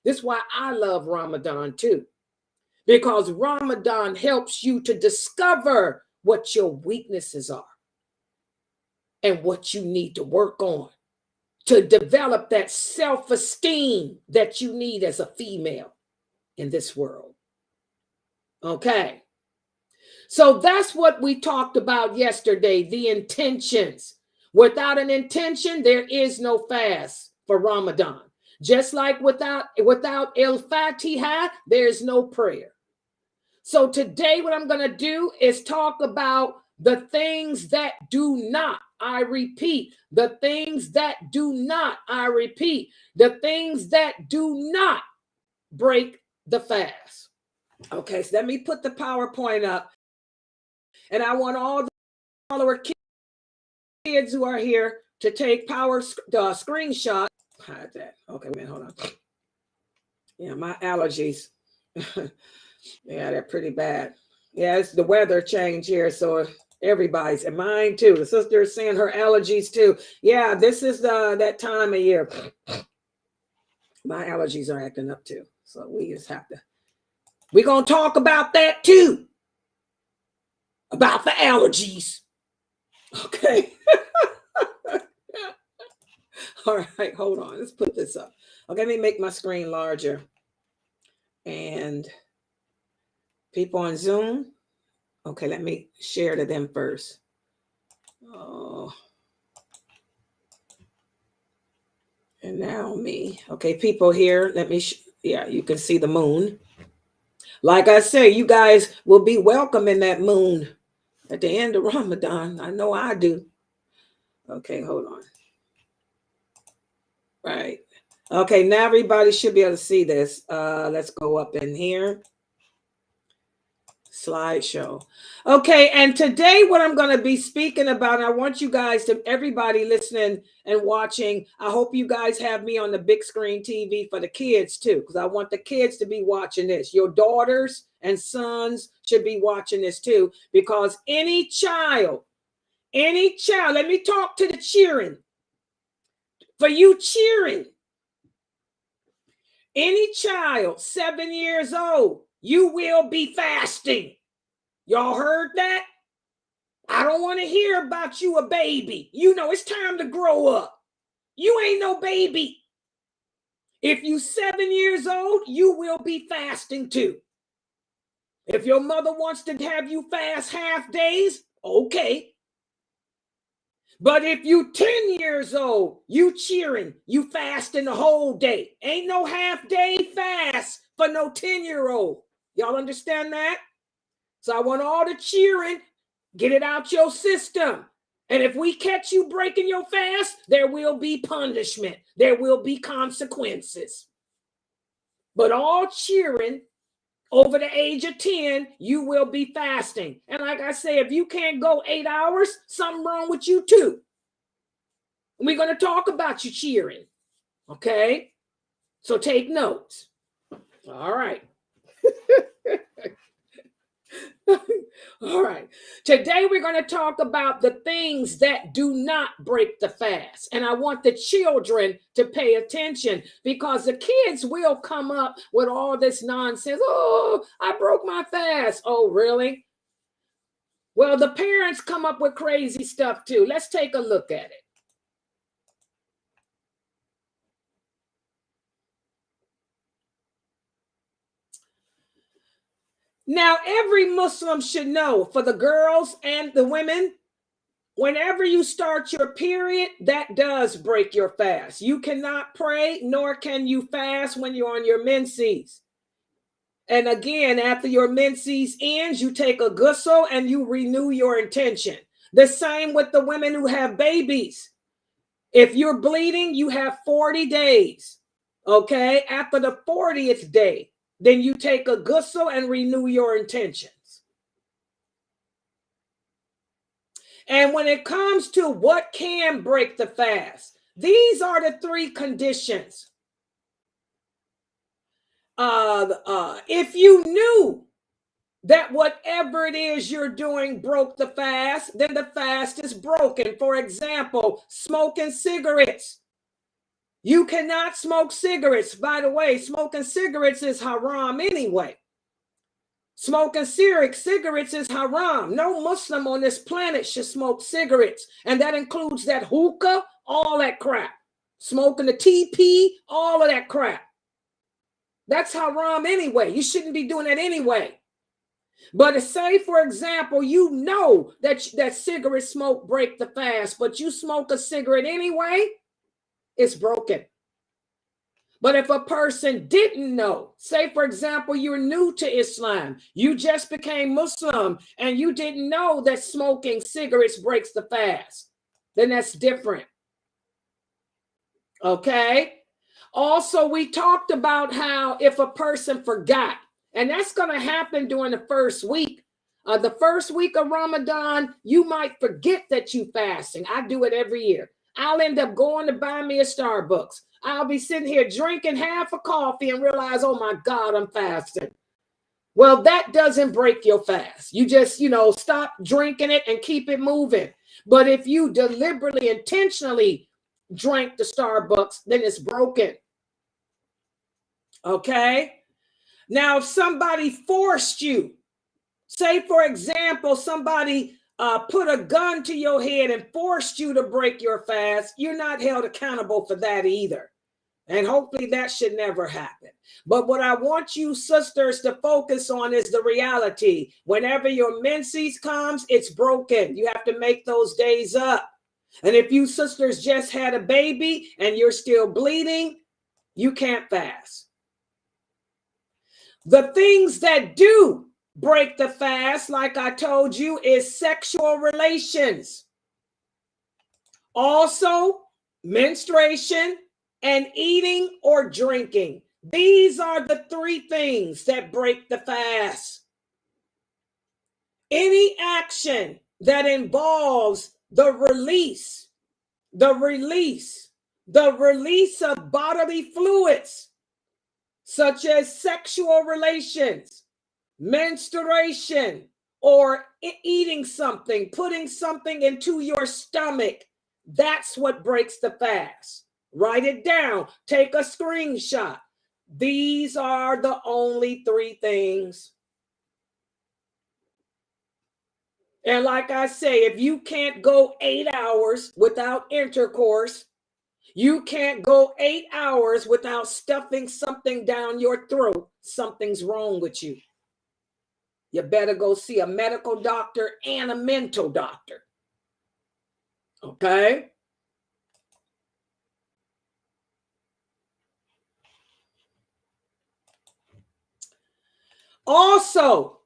This is why I love Ramadan too. Because Ramadan helps you to discover what your weaknesses are and what you need to work on to develop that self-esteem that you need as a female in this world. Okay. So that's what we talked about yesterday, the intentions. Without an intention, there is no fast for Ramadan. Just like without al-Fatiha, there's no prayer. So today what I'm going to do is talk about the things that do not, I repeat, the things that do not, I repeat, the things that do not break the fast. Okay, so let me put the PowerPoint up. And I want all the follower kids who are here to take screenshot. Hide that. Okay, man, hold on. Yeah, my allergies. Yeah, they're pretty bad. Yeah, it's the weather change here, so everybody's, and mine too. The sister is saying her allergies too. Yeah, this is that time of year. My allergies are acting up too, so we just have to. We're gonna talk about that too. About the allergies. Okay. All right, hold on. Let's put this up. Okay, let me make my screen larger. And people on Zoom. Okay, let me share to them first. Oh. And now me. Okay, people here, let me, yeah, you can see the moon. Like I say, you guys will be welcome in that moon at the end of Ramadan. I know I do. Okay, hold on. Right. Okay, now everybody should be able to see this. Let's go up in here. Slideshow. Okay, and today what I'm going to be speaking about, I want you guys to, everybody listening and watching, I hope you guys have me on the big screen TV for the kids too, because I want the kids to be watching this. Your daughters and sons should be watching this too, because any child, let me talk to the cheering. For you cheering, any child 7 years old, you will be fasting. Y'all heard that? I don't want to hear about you a baby. You know, it's time to grow up. You ain't no baby. If you 7 years old, you will be fasting too. If your mother wants to have you fast half days, okay. But if you 10 years old, you cheering, you fasting the whole day. Ain't no half day fast for no 10-year-old. Y'all understand that? So I want all the cheering, get it out your system. And if we catch you breaking your fast, there will be punishment. There will be consequences. But all cheering over the age of 10, you will be fasting. And like I say, if you can't go 8 hours, something wrong with you too. We're going to talk about you cheering. Okay? So take notes. All right. All right. Today we're going to talk about the things that do not break the fast. And I want the children to pay attention, because the kids will come up with all this nonsense. Oh, I broke my fast. Oh, really? Well, the parents come up with crazy stuff too. Let's take a look at it. Now, every Muslim should know, for the girls and the women, whenever you start your period, that does break your fast. You cannot pray, nor can you fast when you're on your menses. And again, after your menses ends, you take a ghusl and you renew your intention. The same with the women who have babies. If you're bleeding, you have 40 days. Okay? After the 40th day, then you take a ghusl and renew your intentions. And when it comes to what can break the fast, these are the three conditions. If you knew that whatever it is you're doing broke the fast, then the fast is broken. For example, smoking cigarettes. You cannot smoke cigarettes. By the way, smoking cigarettes is haram anyway. Smoking cigarettes is haram. No Muslim on this planet should smoke cigarettes. And that includes that hookah, all that crap. Smoking the TP, all of that crap. That's haram anyway. You shouldn't be doing that anyway. But say, for example, you know that cigarette smoke break the fast, but you smoke a cigarette anyway, it's broken. But if a person didn't know, say, for example, you're new to Islam, you just became Muslim, and you didn't know that smoking cigarettes breaks the fast, then that's different. Okay? Also, we talked about how if a person forgot, and that's going to happen during the first week. The first week of Ramadan, you might forget that you're fasting. I do it every year. I'll end up going to buy me a Starbucks. I'll be sitting here drinking half a coffee and realize, oh my God, I'm fasting. Well, that doesn't break your fast. You just, stop drinking it and keep it moving. But if you deliberately, intentionally drank the Starbucks, then it's broken. Okay? Now, if somebody forced you, say, for example, somebody put a gun to your head and forced you to break your fast, you're not held accountable for that either. And hopefully that should never happen. But what I want you sisters to focus on is the reality. Whenever your menses comes, it's broken. You have to make those days up. And if you sisters just had a baby and you're still bleeding, you can't fast. The things that do break the fast, like I told you, is sexual relations. Also, menstruation and eating or drinking. These are the three things that break the fast. Any action that involves the release of bodily fluids, such as sexual relations, menstruation, or eating something, putting something into your stomach, that's what breaks the fast. Write it down. Take a screenshot. These are the only 3 things. And like I say, if you can't go 8 hours without intercourse, you can't go 8 hours without stuffing something down your throat, something's wrong with you. You better go see a medical doctor and a mental doctor. Okay? Also,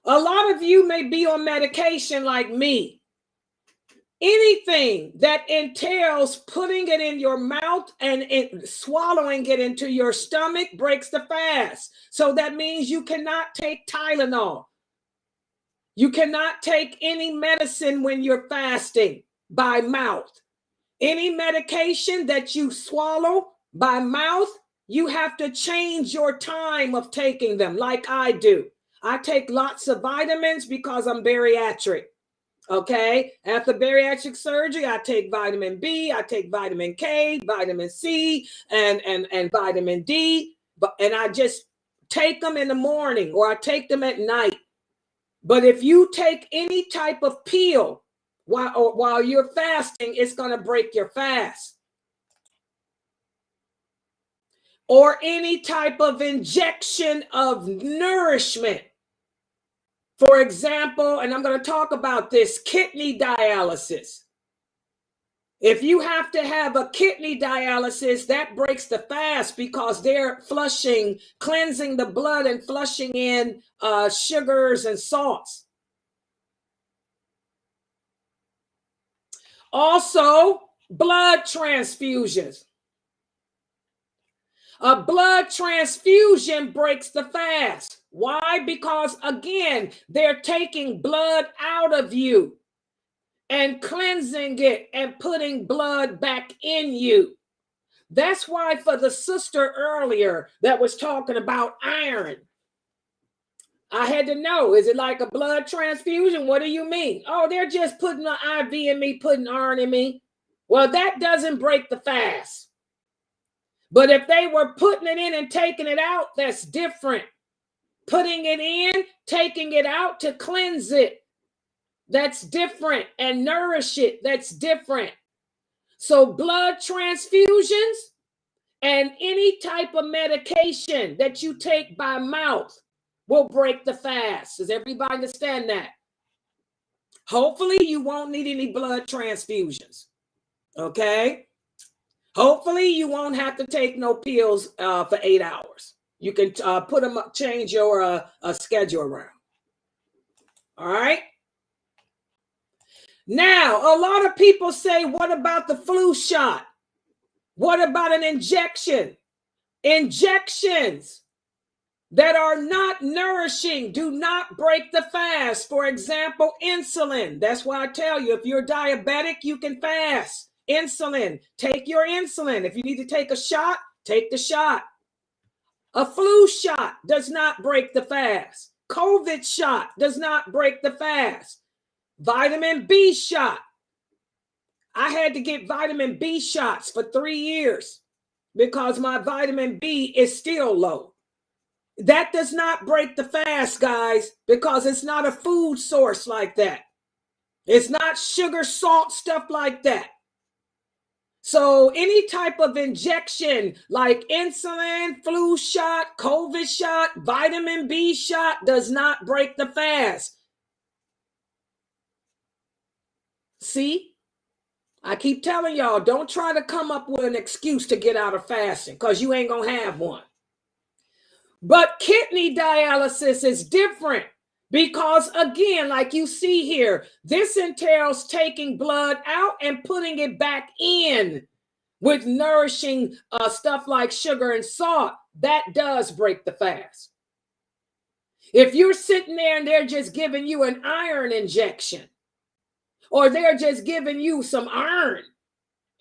a lot of you may be on medication like me. Anything that entails putting it in your mouth and swallowing it into your stomach breaks the fast. So that means you cannot take Tylenol. You cannot take any medicine when you're fasting by mouth. Any medication that you swallow by mouth, you have to change your time of taking them, like I do. I take lots of vitamins because I'm bariatric. Okay, after bariatric surgery, I take vitamin B, I take vitamin K, vitamin C, and vitamin D, and I just take them in the morning or I take them at night. But if you take any type of pill while you're fasting, it's going to break your fast. Or any type of injection of nourishment. For example, and I'm going to talk about this, kidney dialysis. If you have to have a kidney dialysis, that breaks the fast because they're flushing, cleansing the blood and flushing in sugars and salts. Also, blood transfusions. A blood transfusion breaks the fast. Why? Because again, they're taking blood out of you and cleansing it and putting blood back in you. That's why for the sister earlier that was talking about iron, I had to know, is it like a blood transfusion? What do you mean? Oh, they're just putting an IV in me, putting iron in me. Well, that doesn't break the fast. But if they were putting it in and taking it out, that's different. Putting it in, taking it out to cleanse it, that's different. And nourish it, that's different. So blood transfusions and any type of medication that you take by mouth will break the fast. Does everybody understand that? Hopefully you won't need any blood transfusions. Okay? Hopefully you won't have to take no pills for 8 hours. You can put them up, change your schedule around. All right? Now, a lot of people say, what about the flu shot? What about an injection? Injections that are not nourishing do not break the fast. For example, insulin. That's why I tell you, if you're diabetic, you can fast. Insulin, take your insulin. If you need to take a shot, take the shot. A flu shot does not break the fast. COVID shot does not break the fast. Vitamin B shot. I had to get vitamin B shots for 3 years because my vitamin B is still low. That does not break the fast, guys, because it's not a food source like that. It's not sugar, salt, stuff like that. So any type of injection like insulin, flu shot, COVID shot, vitamin B shot does not break the fast. See, I keep telling y'all, don't try to come up with an excuse to get out of fasting because you ain't going to have one. But kidney dialysis is different because, again, like you see here, this entails taking blood out and putting it back in with nourishing stuff like sugar and salt. That does break the fast. If you're sitting there and they're just giving you an iron injection, or they're just giving you some iron,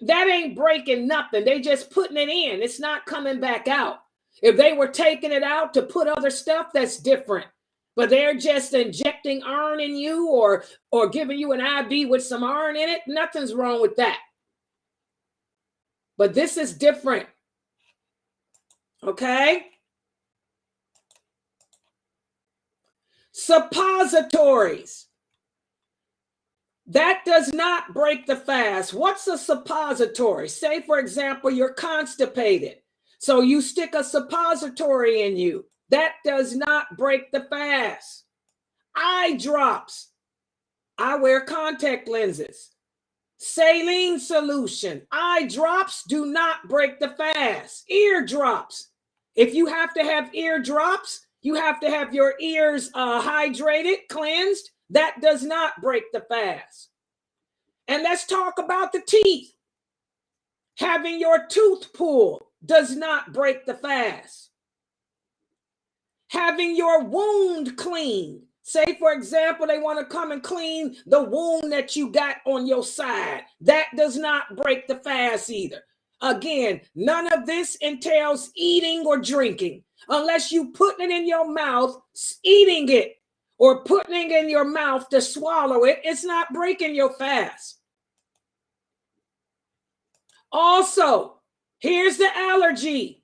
that ain't breaking nothing. They just putting it in. It's not coming back out. If they were taking it out to put other stuff, that's different. But they're just injecting iron in you or giving you an IV with some iron in it. Nothing's wrong with that. But this is different. Okay? Suppositories. That does not break the fast. What's a suppository? Say, for example, you're constipated. So you stick a suppository in you. That does not break the fast. Eye drops. I wear contact lenses. Saline solution. Eye drops do not break the fast. Ear drops. If you have to have ear drops, you have to have your ears hydrated, cleansed. That does not break the fast. And let's talk about the teeth. Having your tooth pulled does not break the fast. Having your wound cleaned. Say, for example, they want to come and clean the wound that you got on your side. That does not break the fast either. Again, none of this entails eating or drinking unless you putting it in your mouth, eating it, or putting it in your mouth to swallow it. It's not breaking your fast. Also, here's the allergy.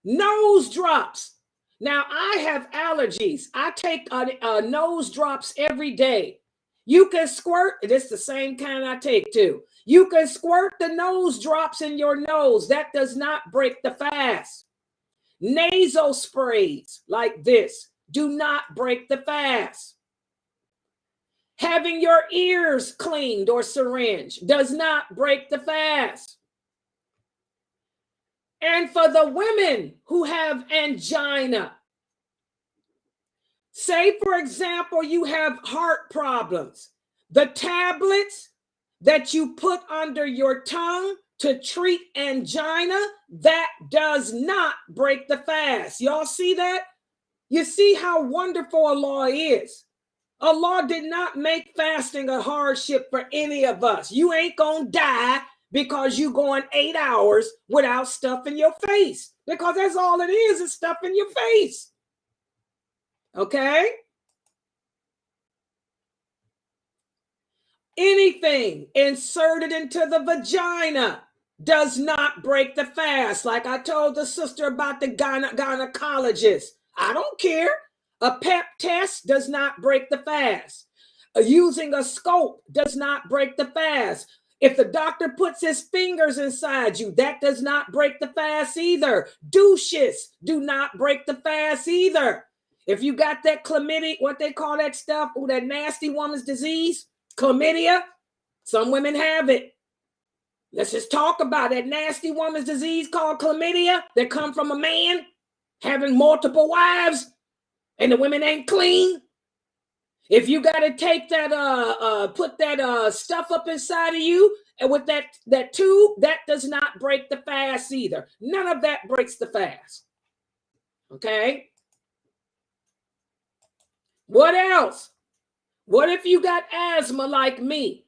Nose drops. Now, I have allergies. I take nose drops every day. You can squirt. It's the same kind I take too. You can squirt the nose drops in your nose. That does not break the fast. Nasal sprays like this do not break the fast. Having your ears cleaned or syringe does not break the fast. And for the women who have angina, say, for example, you have heart problems, the tablets that you put under your tongue to treat angina, that does not break the fast. Y'all see that? You see how wonderful Allah is. Allah did not make fasting a hardship for any of us. You ain't gonna die because you going 8 hours without stuff in your face, because that's all it is stuff in your face. Okay? Anything inserted into the vagina does not break the fast. Like I told the sister about the gynecologist. I don't care. A pep test does not break the fast. Using a scope does not break the fast. If the doctor puts his fingers inside you, that does not break the fast either. Douches do not break the fast either. If you got that chlamydia, what they call that stuff, that nasty woman's disease, chlamydia, some women have it. Let's just talk about that nasty woman's disease called chlamydia that come from a man having multiple wives and the women ain't clean. If you got to take that, put that stuff up inside of you, and with that tube, that does not break the fast either. None of that breaks the fast. Okay? What else? What if you got asthma like me?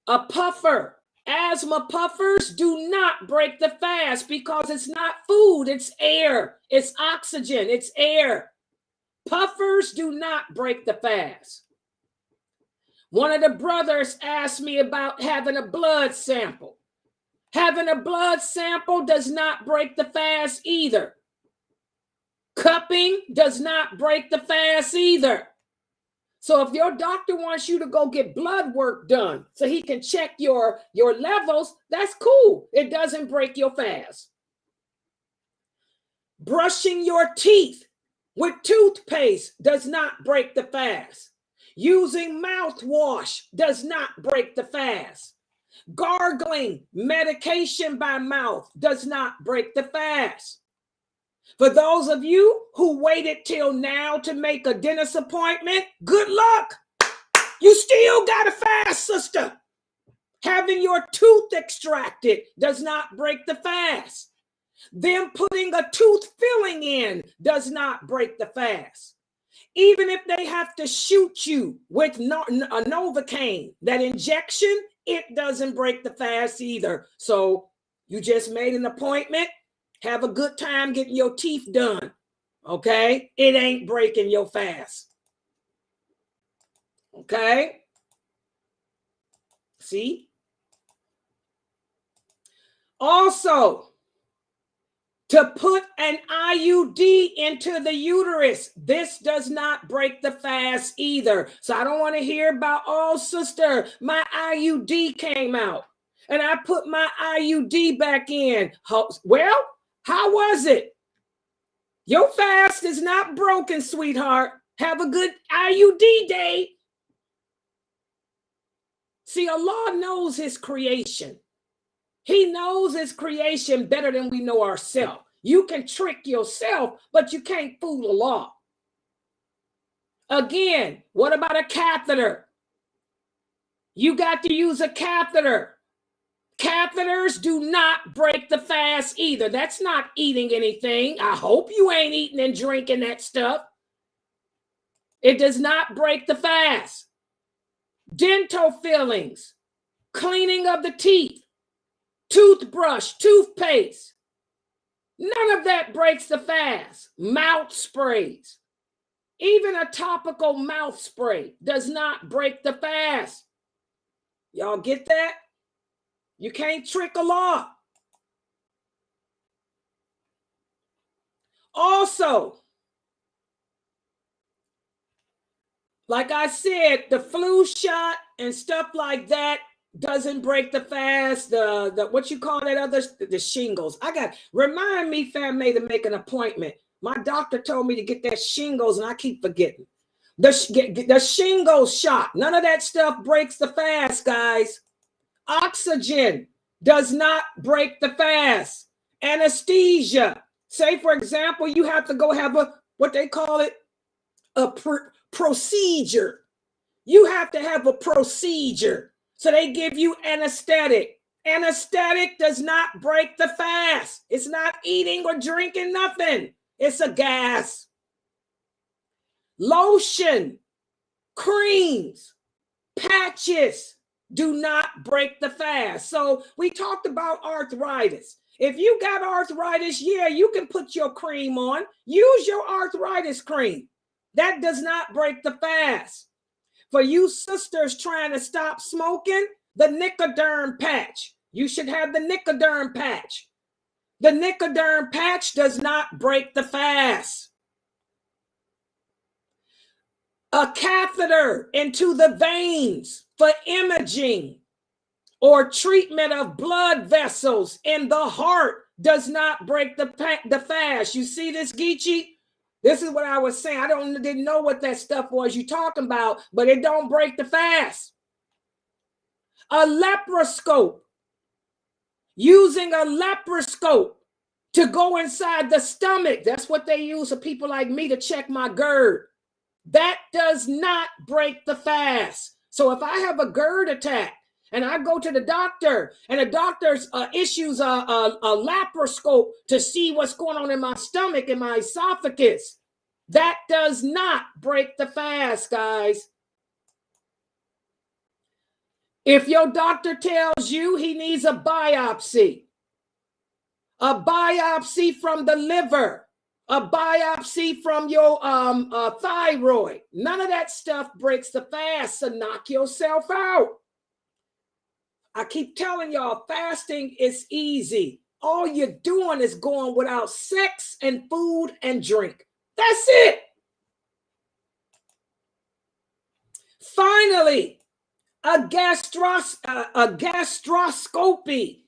A puffer. Asthma puffers do not break the fast because it's not food, it's air. It's oxygen, it's air. Puffers do not break the fast. One of the brothers asked me about having a blood sample. Having a blood sample does not break the fast either. Cupping does not break the fast either. So if your doctor wants you to go get blood work done so he can check your levels, that's cool. It doesn't break your fast. Brushing your teeth with toothpaste does not break the fast. Using mouthwash does not break the fast. Gargling medication by mouth does not break the fast. For those of you who waited till now to make a dentist appointment, good luck. You still got to fast, sister. Having your tooth extracted does not break the fast. Them putting a tooth filling in does not break the fast. Even if they have to shoot you with a Novocaine, that injection, it doesn't break the fast either. So you just made an appointment. Have a good time getting your teeth done. Okay? It ain't breaking your fast. Okay? See? Also, to put an IUD into the uterus, this does not break the fast either. So I don't want to hear about, oh, sister, my IUD came out and I put my IUD back in. Well, how was it? Your fast is not broken, sweetheart. Have a good IUD day. See, Allah knows his creation. He knows his creation better than we know ourselves. You can trick yourself, but you can't fool Allah. Again, what about a catheter? You got to use a catheter. Catheters do not break the fast either. That's not eating anything. I hope you ain't eating and drinking that stuff. It does not break the fast. Dental fillings, cleaning of the teeth, toothbrush, toothpaste. None of that breaks the fast. Mouth sprays. Even a topical mouth spray does not break the fast. Y'all get that? You can't trick Allah. Also, like I said, the flu shot and stuff like that doesn't break the fast. The what you call that other, the shingles. Remind me, family, to make an appointment. My doctor told me to get that shingles, and I keep forgetting. The shingles shot. None of that stuff breaks the fast, guys. Oxygen does not break the fast. Anesthesia. Say, for example, you have to go have what they call it, a procedure. You have to have a procedure. So they give you anesthetic. Anesthetic does not break the fast. It's not eating or drinking nothing. It's a gas. Lotion, creams, patches do not break the fast. So we talked about arthritis. If you got arthritis, yeah, you can put your cream on. Use your arthritis cream. That does not break the fast. For you sisters trying to stop smoking, the Nicoderm patch. You should have the Nicoderm patch. The Nicoderm patch does not break the fast. A catheter into the veins for imaging or treatment of blood vessels in the heart does not break the fast. You see this, Geechee? This is what I was saying. I didn't know what that stuff was you talking about, but it don't break the fast. A laparoscope. Using a laparoscope to go inside the stomach. That's what they use for people like me to check my GERD. That does not break the fast. So if I have a GERD attack and I go to the doctor and the doctor issues a laparoscope to see what's going on in my stomach and my esophagus, that does not break the fast, guys. If your doctor tells you he needs a biopsy from the liver, a biopsy from your thyroid, none of that stuff breaks the fast, so knock yourself out. I keep telling y'all, fasting is easy. All you're doing is going without sex and food and drink. That's it. Finally, a gastroscopy.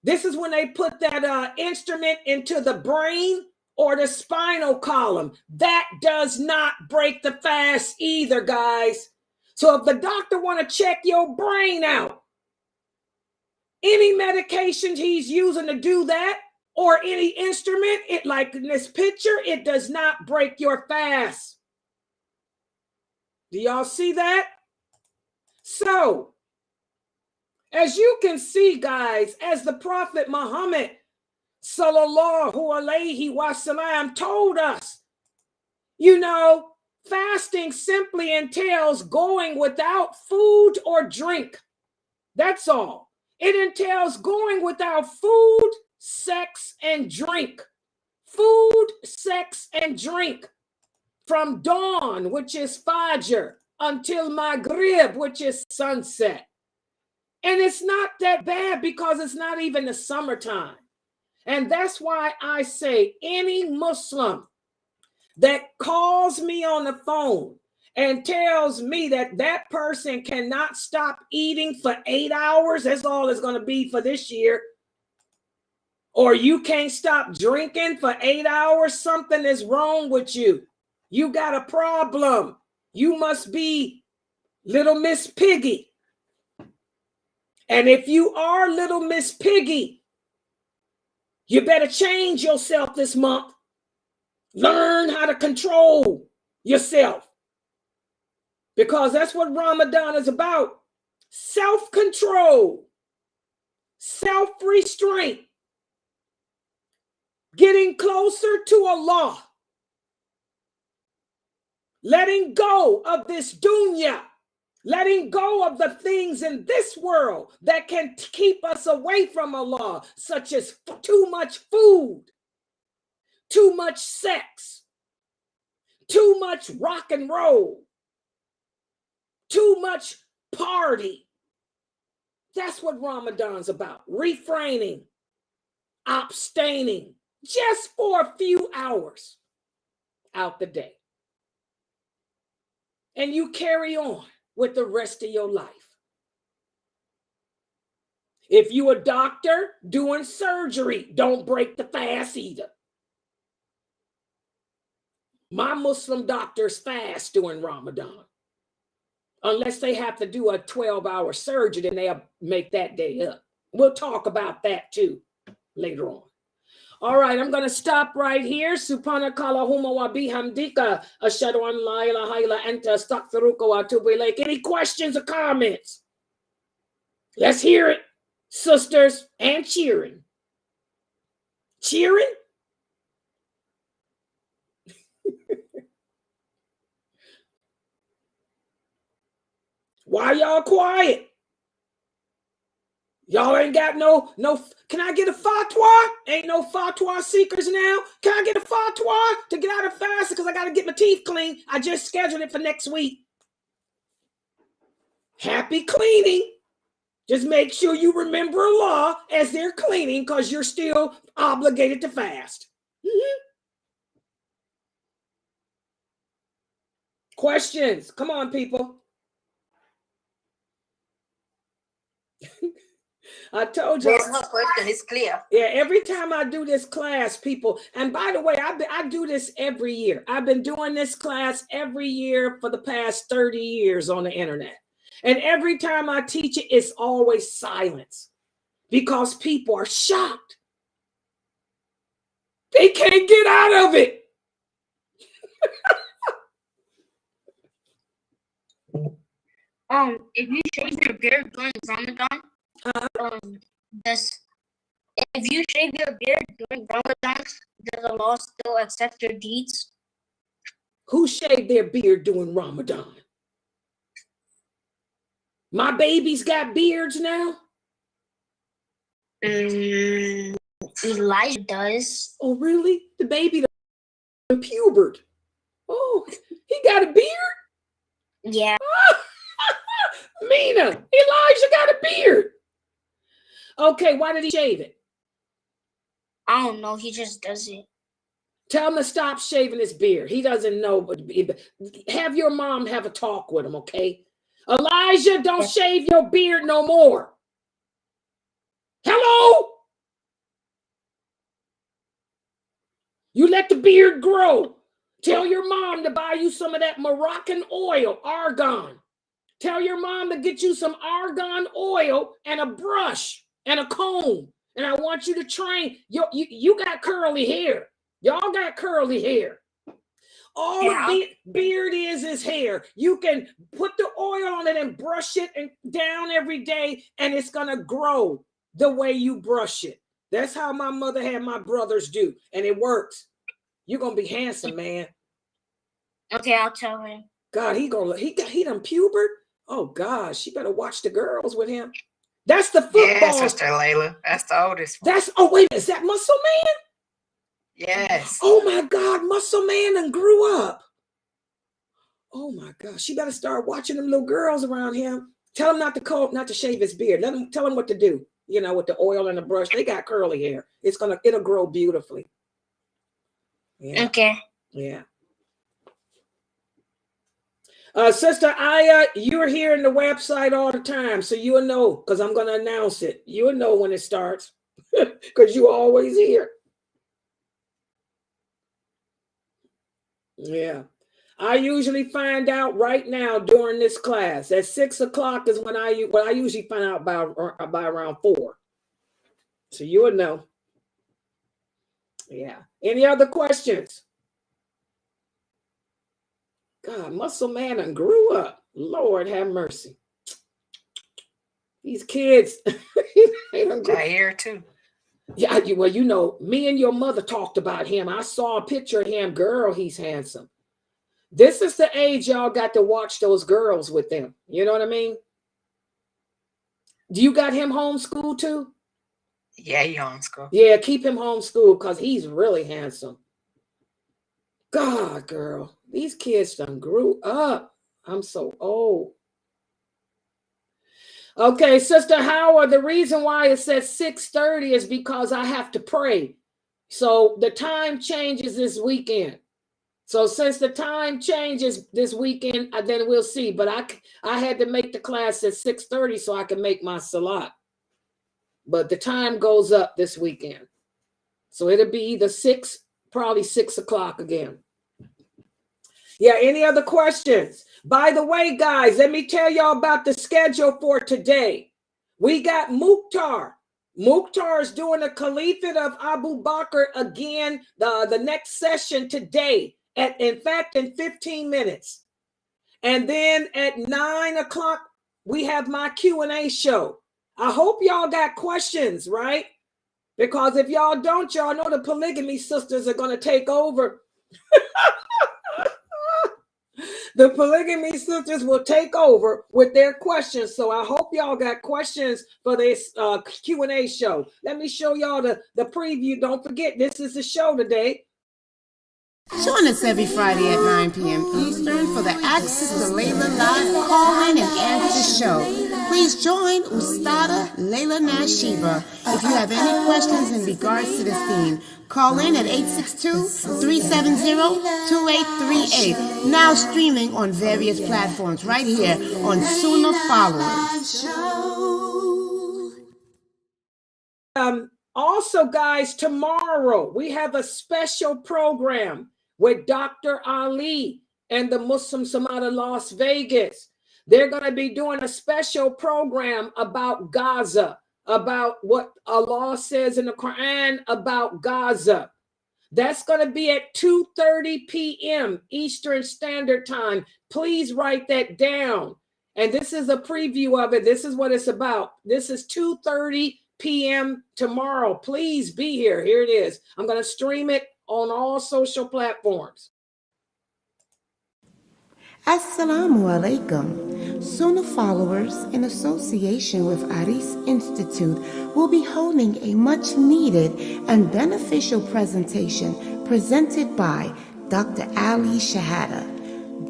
This is when they put that instrument into the brain or the spinal column. That does not break the fast either, guys. So if the doctor want to check your brain out, any medication he's using to do that, or any instrument, it like in this picture, it does not break your fast. Do y'all see that? So, as you can see, guys, as the Prophet Muhammad sallallahu alaihi wasallam told us, Fasting simply entails going without food or drink. That's all. It entails going without food, sex, and drink. Food, sex, and drink. From dawn, which is Fajr, until Maghrib, which is sunset. And it's not that bad because it's not even the summertime. And that's why I say any Muslim that calls me on the phone and tells me that that person cannot stop eating for 8 hours, that's all it's going to be for this year, or you can't stop drinking for 8 hours, something is wrong with you. You got a problem. You must be Little Miss Piggy. And if you are Little Miss Piggy, you better change yourself this month. Learn how to control yourself. Because that's what Ramadan is about. Self-control, self-restraint, getting closer to Allah, letting go of this dunya, letting go of the things in this world that can keep us away from Allah, such as too much food, too much sex, too much rock and roll, too much party. That's what Ramadan's about. Refraining, abstaining, just for a few hours out the day. And you carry on with the rest of your life. If you a doctor doing surgery, don't break the fast either. My Muslim doctors fast during Ramadan. Unless they have to do a 12-hour surgery, then they'll make that day up. We'll talk about that too later on. All right, I'm going to stop right here. Subhanaka Allahumma wa bihamdika ashhadu an la ilaha illa anta astaghfiruka wa atubu ilaik. Any questions or comments? Let's hear it, sisters, and cheering. Cheering? Why y'all quiet? Y'all ain't got no, can I get a fatwa? Ain't no fatwa seekers now. Can I get a fatwa to get out of fast because I got to get my teeth clean? I just scheduled it for next week. Happy cleaning. Just make sure you remember Allah as they're cleaning because you're still obligated to fast. Questions? Come on, people. I told you. There's no question. It's clear. Yeah, every time I do this class, people, and by the way, I do this every year. I've been doing this class every year for the past 30 years on the internet. And every time I teach it, it's always silence because people are shocked. They can't get out of it. If you shave your beard during Ramadan, if you shave your beard during Ramadan, does Allah still accept your deeds? Who shaved their beard during Ramadan? My babies got beards now. Elijah does. Oh, really? The baby pubered. Oh, he got a beard? Yeah. Mina, Elijah got a beard. Okay, why did he shave it? I don't know. He just does it. Tell him to stop shaving his beard. He doesn't know. But have your mom have a talk with him, okay? Elijah, don't shave your beard no more. Hello? You let the beard grow. Tell your mom to buy you some of that Moroccan oil, argan. Tell your mom to get you some argan oil and a brush and a comb. And I want you to train. You got curly hair. Y'all got curly hair. All a beard is hair. You can put the oil on it and brush it and down every day, and it's going to grow the way you brush it. That's how my mother had my brothers do, and it works. You're going to be handsome, man. Okay, I'll tell him. God, he done pubered. Oh gosh, she better watch the girls with him. That's the football. Yeah, Sister Layla. That's the oldest one. Oh wait, is that Muscle Man? Yes. Oh my God, Muscle Man done grew up. Oh my gosh, she better start watching them little girls around him. Tell him not to shave his beard. Tell him what to do. You know, with the oil and the brush. They got curly hair. It'll grow beautifully. Yeah. Okay. Yeah. Sister Aya, you're here in the website all the time, so you'll know, because I'm going to announce it. You'll know when it starts, because you're always here. Yeah. I usually find out right now during this class. At 6 o'clock is when I usually find out by around 4. So you will know. Yeah. Any other questions? God, Muscle Man done grew up. Lord have mercy. These kids, they done grew. I hear too. Yeah, well, you know, me and your mother talked about him. I saw a picture of him. Girl, he's handsome. This is the age y'all got to watch those girls with them. You know what I mean? Do you got him homeschooled too? Yeah, he homeschooled. Yeah, keep him homeschooled because he's really handsome. God, girl, these kids done grew up. I'm so old. Okay, Sister Howard, the reason why it says 6:30 is because I have to pray. So the time changes this weekend. So since the time changes this weekend, then we'll see. But I had to make the class at 6:30 so I can make my salat. But the time goes up this weekend. So it'll be either probably 6 o'clock again. Yeah, any other questions? By the way, guys, let me tell y'all about the schedule for today. We got Mukhtar. Mukhtar is doing the Caliphate of Abu Bakr again, the next session today. In fact, in 15 minutes. And then at 9 o'clock, we have my Q&A show. I hope y'all got questions, right? Because if y'all don't, y'all know the polygamy sisters are going to take over. The polygamy sisters will take over with their questions. So I hope y'all got questions for this Q&A show. Let me show y'all the preview. Don't forget, this is the show today. Join us every Friday at 9 p.m. Eastern for the Ustadah Laila Live Call-In and Answer Show. Please join Ustadah Laila Nasheeba. If you have any questions in regards to this theme, call in at 862-370-2838. Now streaming on various platforms right here on Sunnahfollowers. Also, guys, tomorrow we have a special program with Dr. Ali and the Muslims out of Las Vegas. They're going to be doing a special program about Gaza, about what Allah says in the Quran about Gaza. That's going to be at 2:30 p.m. Eastern Standard Time. Please write that down. And this is a preview of it. This is what it's about. This is 2:30 p.m. tomorrow. Please be here. Here it is. I'm going to stream it on all social platforms. Assalamu alaikum. Sunnah followers, in association with Aris Institute, will be holding a much needed and beneficial presentation presented by Dr. Ali Shahada.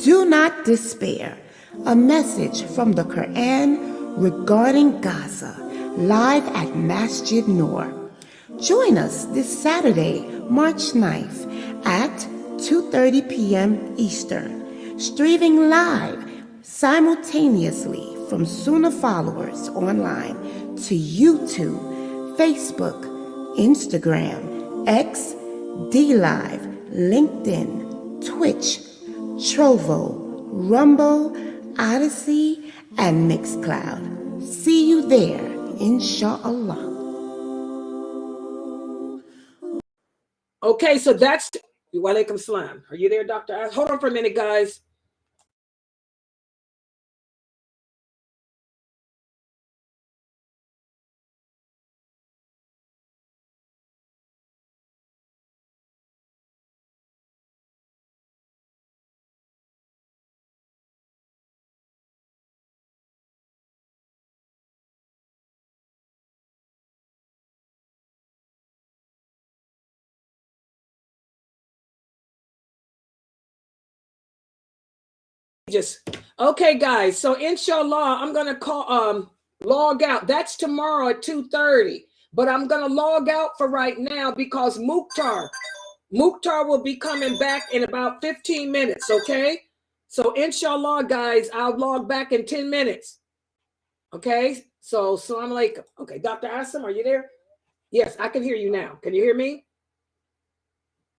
Do not despair. A message from the Quran regarding Gaza, live at Masjid Noor. Join us this Saturday, March 9th at 2:30 p.m. Eastern. Streaming live simultaneously from Sunnah Followers online to YouTube, Facebook, Instagram, X, DLive, LinkedIn, Twitch, Trovo, Rumble, Odyssey, and Mixcloud. See you there, inshallah. Okay, so that's wa alaikum salam. Are you there, Dr.? Hold on for a minute, guys. Okay, guys. So inshallah, I'm gonna log out. That's tomorrow at 2:30. But I'm gonna log out for right now because Mukhtar will be coming back in about 15 minutes. Okay. So inshallah, guys, I'll log back in 10 minutes. Okay. So Assalamu alaikum. Okay, Dr. Asim, are you there? Yes, I can hear you now. Can you hear me?